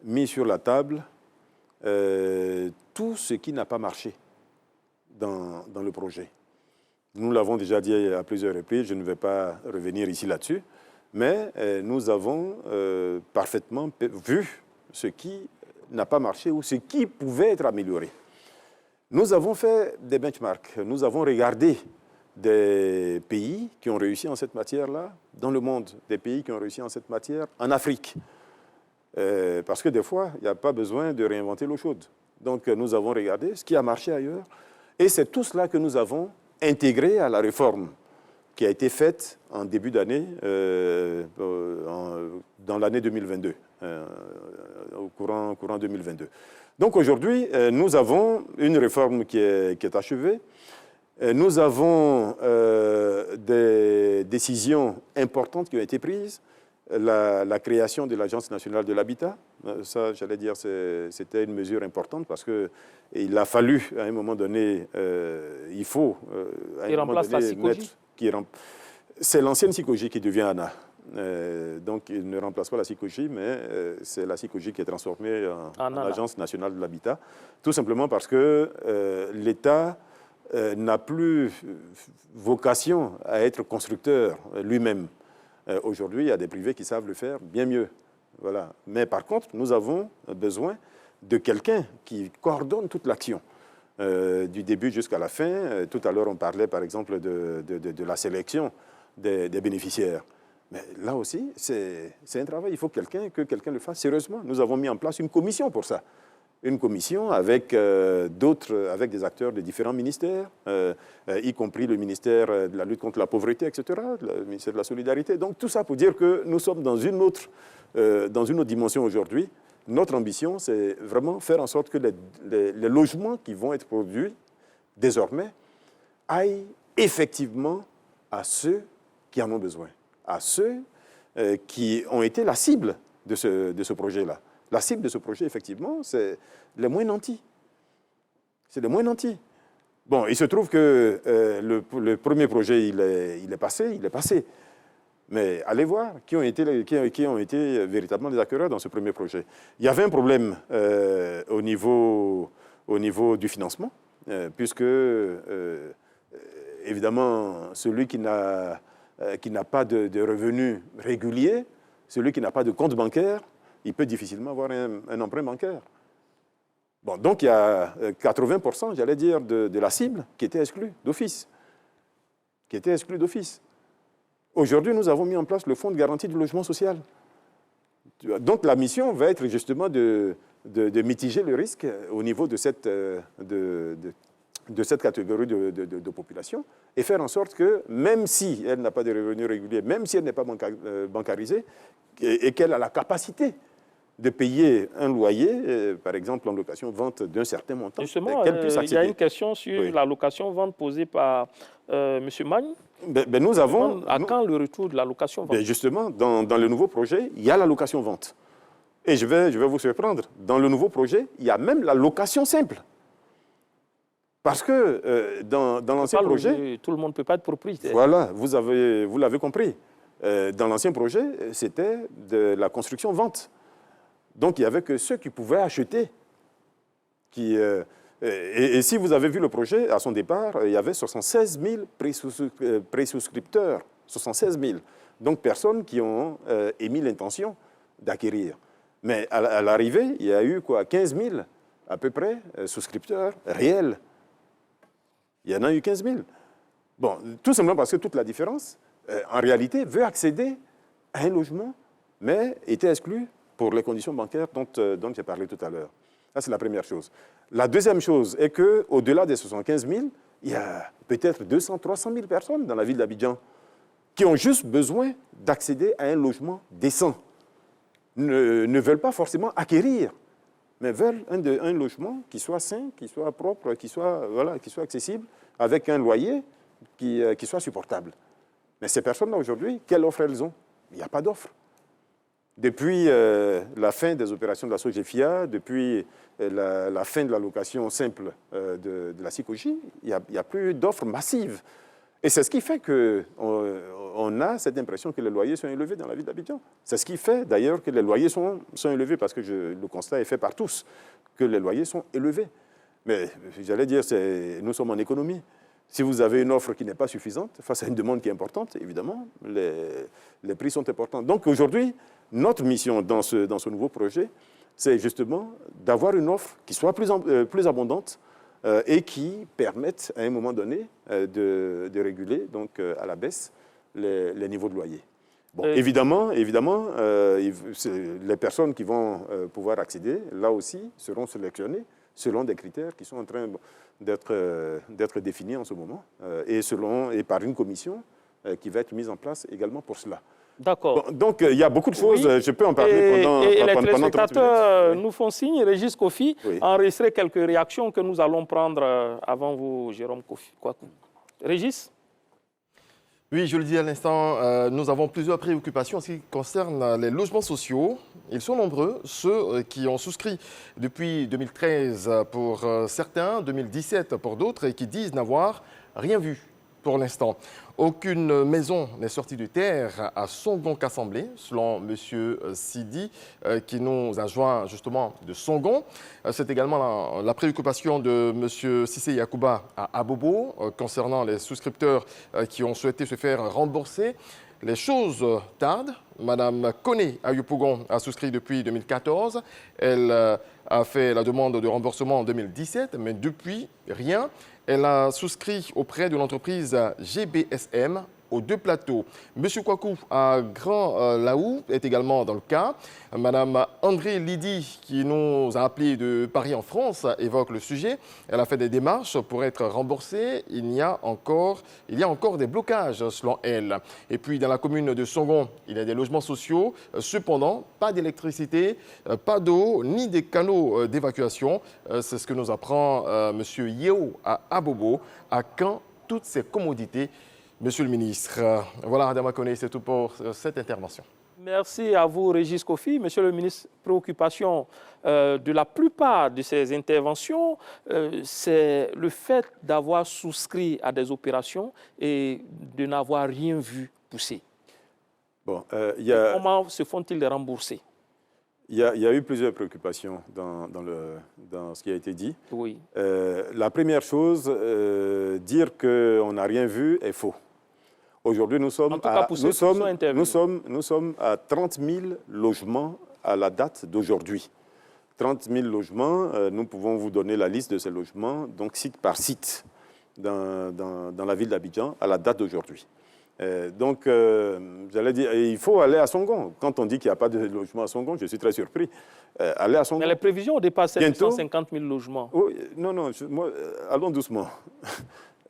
mis sur la table tout ce qui n'a pas marché dans le projet. Nous l'avons déjà dit à plusieurs reprises, je ne vais pas revenir ici là-dessus, mais nous avons parfaitement vu ce qui n'a pas marché ou ce qui pouvait être amélioré. Nous avons fait des benchmarks, nous avons regardé des pays qui ont réussi en cette matière-là, dans le monde, des pays qui ont réussi en cette matière, en Afrique. Parce que des fois, il n'y a pas besoin de réinventer l'eau chaude. Donc nous avons regardé ce qui a marché ailleurs, et c'est tout cela que nous avons intégré à la réforme qui a été faite en début d'année, dans l'année 2022, au courant 2022. Donc aujourd'hui, nous avons une réforme qui est achevée. Nous avons des décisions importantes qui ont été prises. La création de l'Agence nationale de l'habitat, ça, j'allais dire, c'était une mesure importante parce qu'il a fallu, à un moment donné, il faut, à un moment donné, mettre... C'est l'ancienne SICOGI qui devient ANA. Donc, il ne remplace pas la SICOGI, mais c'est la SICOGI qui est transformée en Agence nationale de l'habitat, tout simplement parce que l'État n'a plus vocation à être constructeur lui-même. Aujourd'hui, il y a des privés qui savent le faire bien mieux. Voilà. Mais par contre, nous avons besoin de quelqu'un qui coordonne toute l'action, du début jusqu'à la fin. Tout à l'heure, on parlait par exemple de la sélection des bénéficiaires. Mais là aussi, c'est un travail. Il faut que quelqu'un le fasse sérieusement. Nous avons mis en place une commission pour ça. Une commission avec avec des acteurs de différents ministères, y compris le ministère de la lutte contre la pauvreté, etc., le ministère de la solidarité. Donc tout ça pour dire que nous sommes dans une autre dimension aujourd'hui. Notre ambition, c'est vraiment faire en sorte que les logements qui vont être produits désormais aillent effectivement à ceux qui en ont besoin, à ceux qui ont été la cible de ce projet-là. La cible de ce projet, effectivement, c'est les moins nantis. C'est les moins nantis. Bon, il se trouve que le premier projet, il est passé. Mais allez voir qui ont été véritablement des acquéreurs dans ce premier projet. Il y avait un problème au niveau du financement, puisque, évidemment, celui qui n'a pas de revenus réguliers, celui qui n'a pas de compte bancaire, il peut difficilement avoir un emprunt bancaire. Bon, donc il y a 80%, j'allais dire, de la cible qui était exclue d'office. Aujourd'hui, nous avons mis en place le Fonds de garantie du logement social. Donc la mission va être justement de mitiger le risque au niveau de cette catégorie de population et faire en sorte que, même si elle n'a pas de revenus réguliers, même si elle n'est pas bancarisée, et qu'elle a la capacité de payer un loyer, par exemple en location-vente d'un certain montant, justement, qu'elle puisse accéder. Il y a une question sur la location-vente posée par M. Magne. Nous avons... À quand le retour de la location-vente? Justement, dans le nouveau projet, il y a la location-vente. Et je vais vous surprendre. Dans le nouveau projet, il y a même la location simple. Parce que dans l'ancien projet... Tout le monde ne peut pas être propriétaire. Voilà, vous l'avez compris. Dans l'ancien projet, c'était de la construction-vente. Donc, il n'y avait que ceux qui pouvaient acheter. Et si vous avez vu le projet, à son départ, il y avait 76 000 présouscripteurs. 76 000. Donc, personnes qui ont émis l'intention d'acquérir. Mais à l'arrivée, il y a eu quoi, 15 000 à peu près souscripteurs réels. Il y en a eu 15 000. Bon, tout simplement parce que toute la différence, en réalité, veut accéder à un logement, mais était exclu pour les conditions bancaires dont j'ai parlé tout à l'heure. Ça, c'est la première chose. La deuxième chose est qu'au-delà des 75 000, il y a peut-être 200, 300 000 personnes dans la ville d'Abidjan qui ont juste besoin d'accéder à un logement décent. Ne veulent pas forcément acquérir, mais veulent un logement qui soit sain, qui soit propre, qui soit accessible, avec un loyer qui soit supportable. Mais ces personnes-là, aujourd'hui, quelle offre elles ont? Il n'y a pas d'offre. Depuis la fin des opérations de la SOGEFIA, depuis la fin de la location simple de la SICOGI, il n'y a plus d'offres massives. Et c'est ce qui fait qu'on a cette impression que les loyers sont élevés dans la ville d'Abidjan. C'est ce qui fait d'ailleurs que les loyers sont élevés, parce que le constat est fait par tous, que les loyers sont élevés. Mais j'allais dire, nous sommes en économie. Si vous avez une offre qui n'est pas suffisante, face à une demande qui est importante, évidemment, les prix sont importants. Donc aujourd'hui, notre mission dans ce nouveau projet, c'est justement d'avoir une offre qui soit plus abondante et qui permette à un moment donné de réguler donc, à la baisse les niveaux de loyer. Bon, évidemment, les personnes qui vont pouvoir accéder, là aussi, seront sélectionnées selon des critères qui sont en train d'être définis en ce moment et par une commission qui va être mise en place également pour cela. D'accord. Bon, donc, il y a beaucoup de choses, oui. Je peux en parler pendant 30 minutes. Et les téléspectateurs nous font signe, Régis Kofi, enregistrer quelques réactions que nous allons prendre avant vous, Jérôme Kouakou. Régis? Oui, je le dis à l'instant, nous avons plusieurs préoccupations en ce qui concerne les logements sociaux. Ils sont nombreux, ceux qui ont souscrit depuis 2013 pour certains, 2017 pour d'autres, et qui disent n'avoir rien vu pour l'instant. Aucune maison n'est sortie de terre à Songon-Kassamblé, selon M. Sidi, qui nous a joint justement de Songon. C'est également la préoccupation de M. Sissé Yakouba à Abobo, concernant les souscripteurs qui ont souhaité se faire rembourser. Les choses tardent. Madame Koné Ayupougon a souscrit depuis 2014. Elle a fait la demande de remboursement en 2017, mais depuis, rien. Elle a souscrit auprès de l'entreprise GBSM aux deux plateaux. Monsieur Kouakou à Grand Laou est également dans le cas. Madame André Lydie, qui nous a appelé de Paris en France, évoque le sujet. Elle a fait des démarches pour être remboursée. Il y a encore des blocages, selon elle. Et puis, dans la commune de Songon, il y a des logements sociaux. Cependant, pas d'électricité, pas d'eau, ni des canaux d'évacuation. C'est ce que nous apprend Monsieur Yeo à Abobo. À quand toutes ces commodités? Monsieur le ministre, voilà, Adama Koné, c'est tout pour cette intervention. Merci à vous, Régis Kofi. Monsieur le ministre, préoccupation de la plupart de ces interventions, c'est le fait d'avoir souscrit à des opérations et de n'avoir rien vu pousser. Bon, comment se font-ils rembourser? Il y a eu plusieurs préoccupations dans ce qui a été dit. Oui. La première chose, dire qu'on n'a rien vu est faux. Aujourd'hui, nous sommes à 30 000 logements à la date d'aujourd'hui. 30 000 logements, nous pouvons vous donner la liste de ces logements, donc site par site, dans la ville d'Abidjan à la date d'aujourd'hui. Donc, j'allais dire, il faut aller à Songon. Quand on dit qu'il n'y a pas de logement à Songon, je suis très surpris. Aller à Songon. Mais les prévisions au départ, c'est 150 000 logements. Oh, non, allons doucement.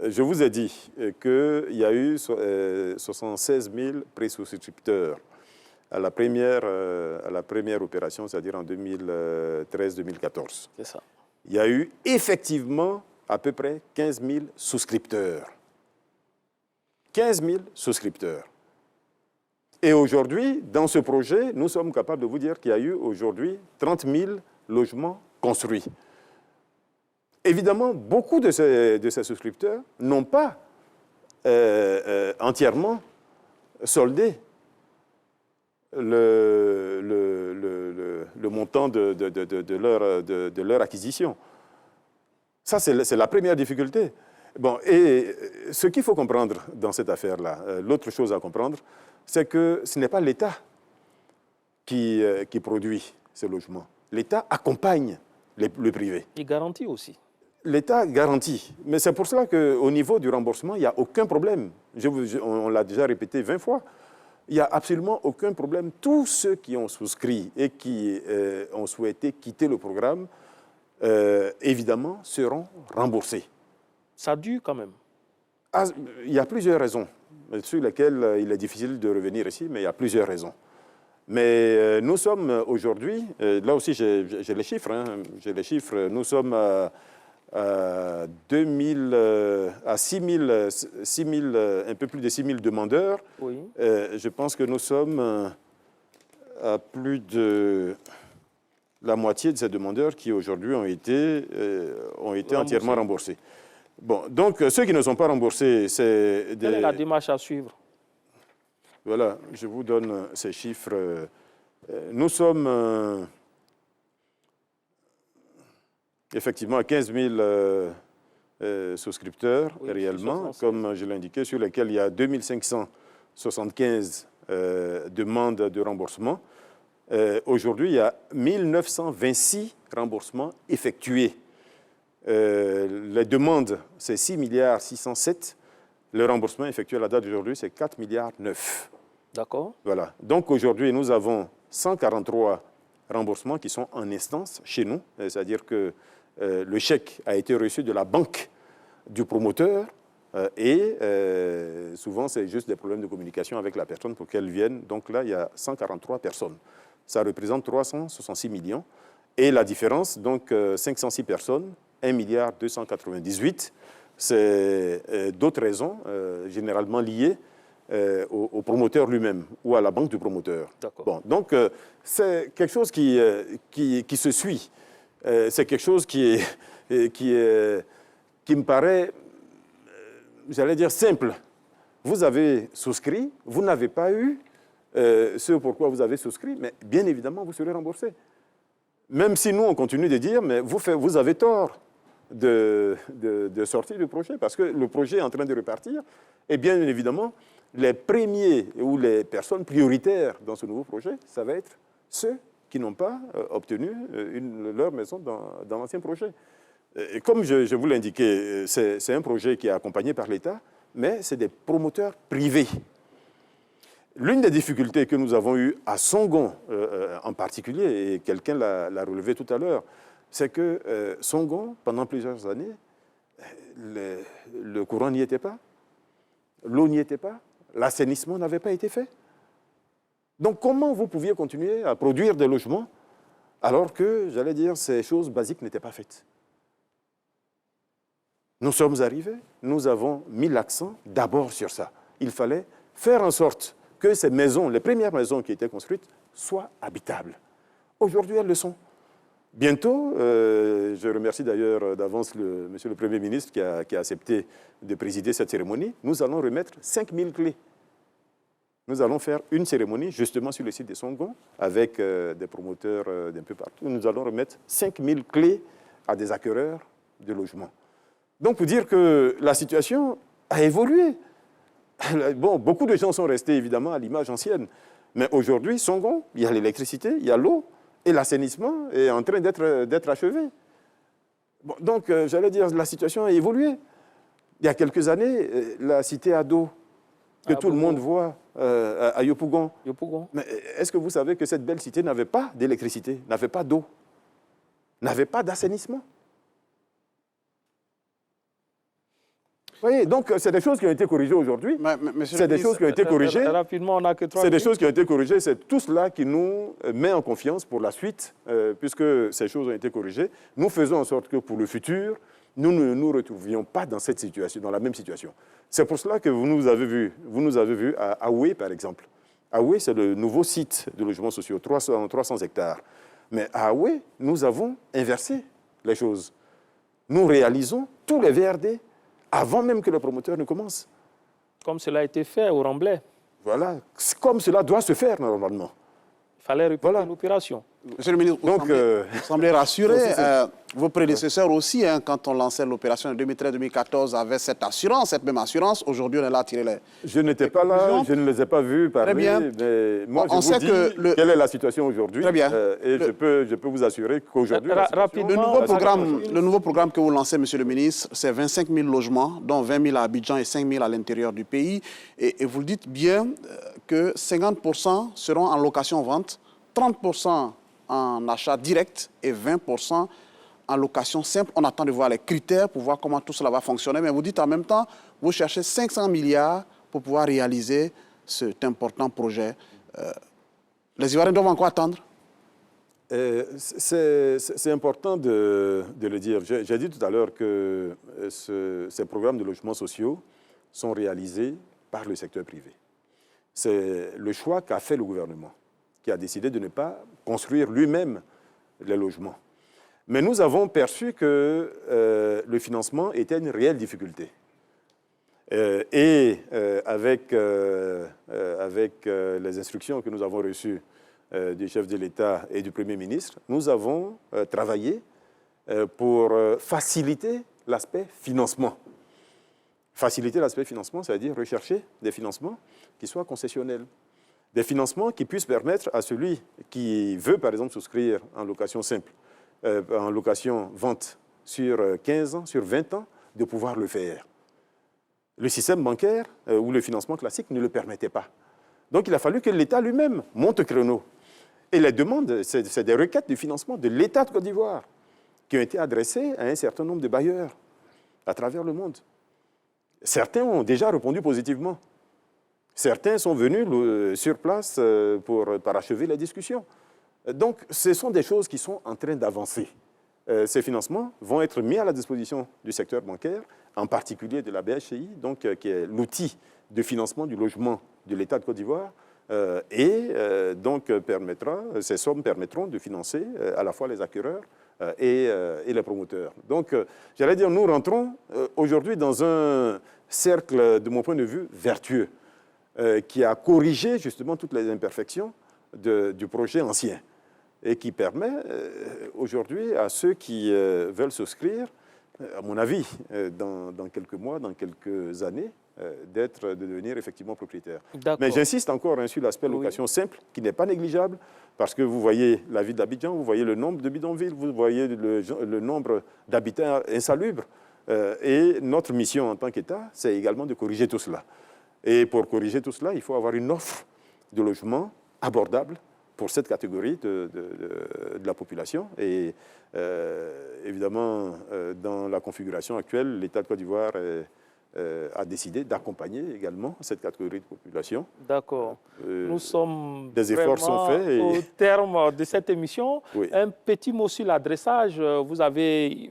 Je vous ai dit qu'il y a eu 76 000 pré-souscripteurs à la première opération, c'est-à-dire en 2013-2014. C'est ça. Il y a eu effectivement à peu près 15 000 souscripteurs. 15 000 souscripteurs. Et aujourd'hui, dans ce projet, nous sommes capables de vous dire qu'il y a eu aujourd'hui 30 000 logements construits. Évidemment, beaucoup de ces souscripteurs n'ont pas entièrement soldé le montant de leur acquisition. Ça, c'est la première difficulté. Bon, et ce qu'il faut comprendre dans cette affaire-là, l'autre chose à comprendre, c'est que ce n'est pas l'État qui produit ces logements. L'État accompagne le privé. Il garantit aussi. L'État garantit. Mais c'est pour cela qu'au niveau du remboursement, il n'y a aucun problème. On l'a déjà répété 20 fois. Il n'y a absolument aucun problème. Tous ceux qui ont souscrit et qui ont souhaité quitter le programme, évidemment, seront remboursés. Ça dure quand même. Il y a plusieurs raisons sur lesquelles il est difficile de revenir ici, mais il y a plusieurs raisons. Mais nous sommes aujourd'hui, là aussi j'ai les chiffres, j'ai les chiffres, nous sommes à 6 000, un peu plus de 6 000 demandeurs. Oui. Je pense que nous sommes à plus de la moitié de ces demandeurs qui aujourd'hui ont été entièrement remboursés. Bon, donc ceux qui ne sont pas remboursés, c'est Quelle est la démarche à suivre? Voilà, je vous donne ces chiffres. Nous sommes effectivement à 15 000 souscripteurs réellement, comme je l'ai indiqué, sur lesquels il y a 2575 demandes de remboursement. Aujourd'hui, il y a 1926 remboursements effectués. Les demandes, c'est 6 milliards 607. Le remboursement effectué à la date d'aujourd'hui, c'est 4 milliards 9. D'accord. Voilà. Donc aujourd'hui, nous avons 143 remboursements qui sont en instance chez nous. C'est-à-dire que le chèque a été reçu de la banque du promoteur et souvent, c'est juste des problèmes de communication avec la personne pour qu'elle vienne. Donc là, il y a 143 personnes. Ça représente 366 millions. Et la différence, donc 506 personnes, 1 milliard 298, c'est d'autres raisons, généralement liées au promoteur lui-même ou à la banque du promoteur. Bon, donc, c'est quelque chose qui se suit. C'est quelque chose qui me paraît, j'allais dire, simple. Vous avez souscrit, vous n'avez pas eu ce pourquoi vous avez souscrit, mais bien évidemment, vous serez remboursé. Même si nous, on continue de dire, mais vous avez tort de sortir du projet, parce que le projet est en train de repartir, et bien évidemment, les premiers ou les personnes prioritaires dans ce nouveau projet, ça va être ceux qui n'ont pas obtenu leur maison dans l'ancien projet. Et comme je vous l'ai indiqué, c'est un projet qui est accompagné par l'État, mais c'est des promoteurs privés. L'une des difficultés que nous avons eues à Songon en particulier, et quelqu'un l'a relevé tout à l'heure, c'est que Songon, pendant plusieurs années, le courant n'y était pas, l'eau n'y était pas, l'assainissement n'avait pas été fait. Donc comment vous pouviez continuer à produire des logements alors que, j'allais dire, ces choses basiques n'étaient pas faites? Nous sommes arrivés, nous avons mis l'accent d'abord sur ça. Il fallait faire en sorte que ces maisons, les premières maisons qui étaient construites, soient habitables. Aujourd'hui, elles le sont. Bientôt, je remercie d'ailleurs d'avance monsieur le Premier ministre qui a accepté de présider cette cérémonie, nous allons remettre 5000 clés. Nous allons faire une cérémonie justement sur le site de Songon avec des promoteurs d'un peu partout. Nous allons remettre 5000 clés à des acquéreurs de logements. Donc, pour dire que la situation a évolué. Bon, beaucoup de gens sont restés évidemment à l'image ancienne. Mais aujourd'hui, Songon, il y a l'électricité, il y a l'eau, et l'assainissement est en train d'être achevé. Bon, donc, j'allais dire, la situation a évolué. Il y a quelques années, la cité Ado, que tout le monde voit à Yopougon. Mais est-ce que vous savez que cette belle cité n'avait pas d'électricité, n'avait pas d'eau, n'avait pas d'assainissement? Vous voyez, donc c'est des choses qui ont été corrigées aujourd'hui. C'est des choses qui ont été corrigées. Rapidement, on n'a que 3 C'est des minutes. choses qui ont été corrigées. C'est tout cela qui nous met en confiance pour la suite, puisque ces choses ont été corrigées. Nous faisons en sorte que pour le futur, nous ne nous retrouvions pas dans cette situation, dans la même situation. C'est pour cela que vous nous avez vu à Aoué, par exemple. Aoué, c'est le nouveau site de logements sociaux, 300 hectares. Mais à Aoué, nous avons inversé les choses. Nous réalisons tous les VRD avant même que le promoteur ne commence. Comme cela a été fait au Remblai. Voilà, comme cela doit se faire normalement. fallait répéter l'opération. Monsieur le ministre, vous semblez rassuré. Vos prédécesseurs aussi, hein, quand on lançait l'opération en 2013-2014, avaient cette assurance, cette même assurance. Aujourd'hui, on est là à tirer les... Je n'étais pas là, je ne les ai pas vus parler. Très bien. Mais moi, je vous dis quelle est la situation aujourd'hui. Très bien. Et je peux vous assurer qu'aujourd'hui... Le nouveau programme que vous lancez, monsieur le ministre, c'est 25 000 logements, dont 20 000 à Abidjan et 5 000 à l'intérieur du pays. Et vous le dites bien que 50% seront en location-vente, 30% en achat direct et 20% en location simple. On attend de voir les critères pour voir comment tout cela va fonctionner. Mais vous dites en même temps, vous cherchez 500 milliards pour pouvoir réaliser cet important projet. Les Ivoiriens doivent encore attendre? C'est important de le dire. J'ai dit tout à l'heure que ces programmes de logements sociaux sont réalisés par le secteur privé. C'est le choix qu'a fait le gouvernement, qui a décidé de ne pas construire lui-même les logements. Mais nous avons perçu que le financement était une réelle difficulté. Avec les instructions que nous avons reçues du chef de l'État et du Premier ministre, nous avons travaillé pour faciliter l'aspect financement. Faciliter l'aspect financement, c'est-à-dire rechercher des financements qui soient concessionnels. Des financements qui puissent permettre à celui qui veut, par exemple, souscrire en location simple, en location-vente sur 15 ans, sur 20 ans, de pouvoir le faire. Le système bancaire ou le financement classique ne le permettait pas. Donc, il a fallu que l'État lui-même monte au créneau. Et les demandes, c'est des requêtes de financement de l'État de Côte d'Ivoire qui ont été adressées à un certain nombre de bailleurs à travers le monde. Certains ont déjà répondu positivement. Certains sont venus sur place pour parachever les discussions. Donc, ce sont des choses qui sont en train d'avancer. Ces financements vont être mis à la disposition du secteur bancaire, en particulier de la BHCI, donc, qui est l'outil de financement du logement de l'État de Côte d'Ivoire, donc ces sommes permettront de financer à la fois les acquéreurs et les promoteurs. Donc, j'allais dire, nous rentrons aujourd'hui dans un cercle, de mon point de vue, vertueux, qui a corrigé justement toutes les imperfections du projet ancien et qui permet aujourd'hui à ceux qui veulent souscrire, à mon avis, dans quelques mois, dans quelques années, de devenir effectivement propriétaire. Mais j'insiste encore sur l'aspect location simple, qui n'est pas négligeable, parce que vous voyez la ville d'Abidjan, vous voyez le nombre de bidonvilles, vous voyez le nombre d'habitants insalubres. Et notre mission en tant qu'État, c'est également de corriger tout cela. Et pour corriger tout cela, il faut avoir une offre de logement abordable pour cette catégorie de la population. Et évidemment, dans la configuration actuelle, l'État de Côte d'Ivoire a décidé d'accompagner également cette catégorie de population. D'accord. Nous sommes des efforts sont faits au terme de cette émission. Oui. Un petit mot sur l'adressage. Vous avez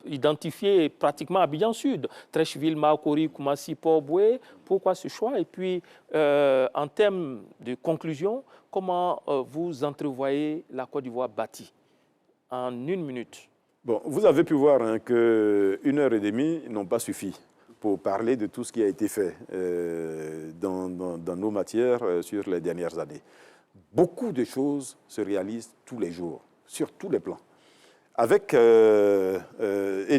identifié pratiquement Abidjan Sud, Treichville, Maokori, Koumassi, Port-Boué. Pourquoi ce choix? Et puis, en termes de conclusion, comment vous entrevoyez la Côte d'Ivoire bâtie? En 1 minute. Bon, vous avez pu voir que 1 heure et demie n'ont pas suffi pour parler de tout ce qui a été fait dans nos matières sur les dernières années. Beaucoup de choses se réalisent tous les jours, sur tous les plans. Et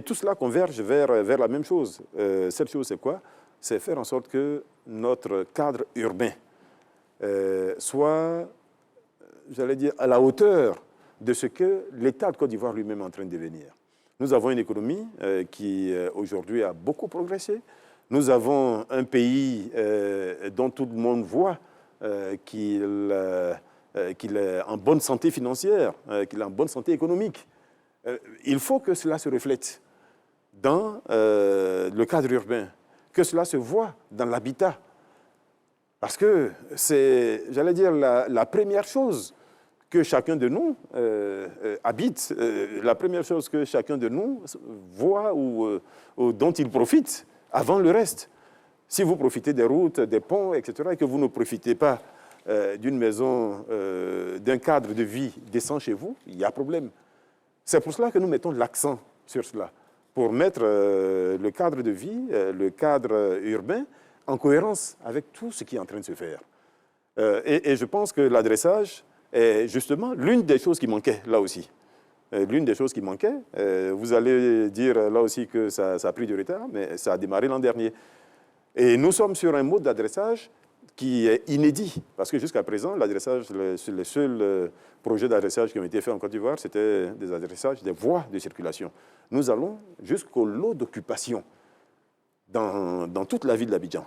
tout cela converge vers la même chose. Cette chose, c'est quoi? C'est faire en sorte que notre cadre urbain soit, j'allais dire, à la hauteur de ce que l'État de Côte d'Ivoire lui-même est en train de devenir. Nous avons une économie qui, aujourd'hui, a beaucoup progressé. Nous avons un pays dont tout le monde voit qu'il est en bonne santé financière, qu'il est en bonne santé économique. Il faut que cela se reflète dans le cadre urbain, que cela se voit dans l'habitat. Parce que c'est, j'allais dire, la première chose que chacun de nous habite, la première chose que chacun de nous voit ou dont il profite avant le reste. Si vous profitez des routes, des ponts, etc., et que vous ne profitez pas d'une maison, d'un cadre de vie décent chez vous, il y a problème. C'est pour cela que nous mettons l'accent sur cela, pour mettre le cadre de vie, le cadre urbain, en cohérence avec tout ce qui est en train de se faire. Et je pense que l'adressage Et justement, l'une des choses qui manquait là aussi, vous allez dire là aussi que ça a pris du retard, mais ça a démarré l'an dernier. Et nous sommes sur un mode d'adressage qui est inédit, parce que jusqu'à présent, l'adressage, les seuls projets d'adressage qui ont été faits en Côte d'Ivoire, c'était des adressages des voies de circulation. Nous allons jusqu'au lot d'occupation dans toute la ville d'Abidjan.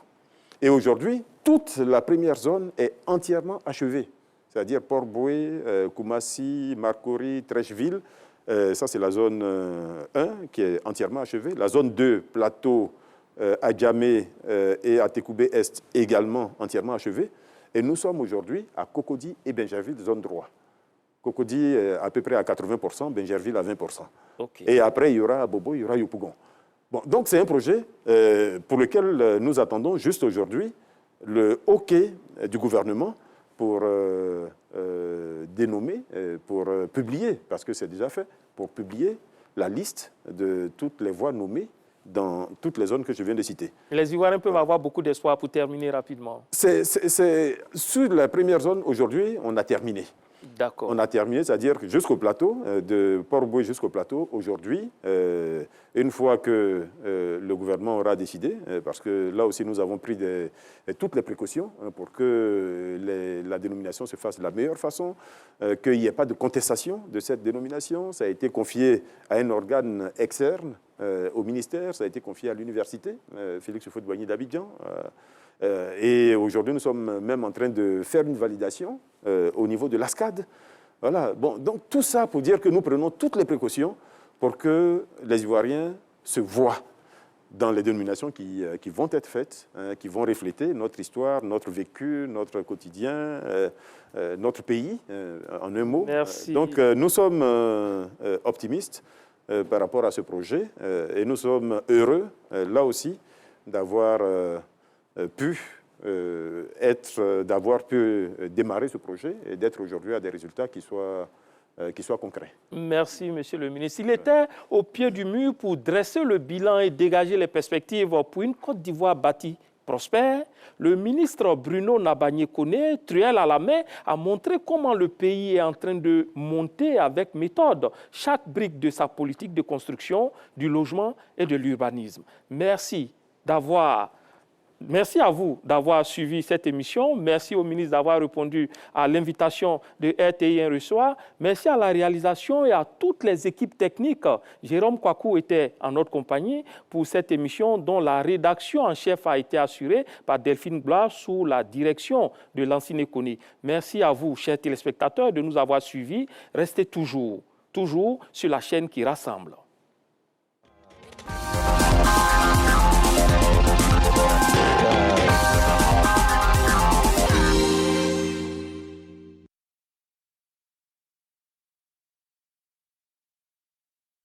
Et aujourd'hui, toute la première zone est entièrement achevée, c'est-à-dire Port-Boué, Koumassi, Marcory, Trècheville. Ça, c'est la zone 1 qui est entièrement achevée. La zone 2, Plateau, Adjamé et à Tekoubé Est également entièrement achevée. Et nous sommes aujourd'hui à Cocody et Bingerville, zone 3. Cocody à peu près à 80%, Bingerville à 20%. Okay. Et après, il y aura Bobo, il y aura Yopougon. Bon, donc c'est un projet pour lequel nous attendons juste aujourd'hui le OK du gouvernement pour dénommer, pour publier, parce que c'est déjà fait, pour publier la liste de toutes les voies nommées dans toutes les zones que je viens de citer. Les Ivoiriens peuvent avoir beaucoup d'espoir pour terminer rapidement. Sur la première zone, aujourd'hui, on a terminé. D'accord. On a terminé, c'est-à-dire jusqu'au plateau, de Port-Boué jusqu'au plateau, aujourd'hui, une fois que le gouvernement aura décidé, parce que là aussi nous avons pris toutes les précautions pour que la dénomination se fasse de la meilleure façon, qu'il n'y ait pas de contestation de cette dénomination. Ça a été confié à un organe externe au ministère, ça a été confié à l'université, Félix Houphouët-Boigny d'Abidjan. Et aujourd'hui, nous sommes même en train de faire une validation au niveau de l'ASCAD. Voilà. Bon, donc tout ça pour dire que nous prenons toutes les précautions pour que les Ivoiriens se voient dans les dénominations qui vont être faites, qui vont refléter notre histoire, notre vécu, notre quotidien, notre pays, en un mot. Merci. Donc nous sommes optimistes par rapport à ce projet et nous sommes heureux, là aussi, d'avoir d'avoir pu démarrer ce projet et d'être aujourd'hui à des résultats qui soient concrets. Merci, Monsieur le ministre. Il était au pied du mur pour dresser le bilan et dégager les perspectives pour une Côte d'Ivoire bâtie, prospère. Le ministre Bruno Nabagné-Koné, truelle à la main, a montré comment le pays est en train de monter avec méthode chaque brique de sa politique de construction, du logement et de l'urbanisme. Merci à vous d'avoir suivi cette émission. Merci au ministre d'avoir répondu à l'invitation de RTI Un Reçoit. Merci à la réalisation et à toutes les équipes techniques. Jérôme Kouakou était en notre compagnie pour cette émission dont la rédaction en chef a été assurée par Delphine Blois sous la direction de Lansine Koné. Merci à vous, chers téléspectateurs, de nous avoir suivis. Restez toujours sur la chaîne qui rassemble.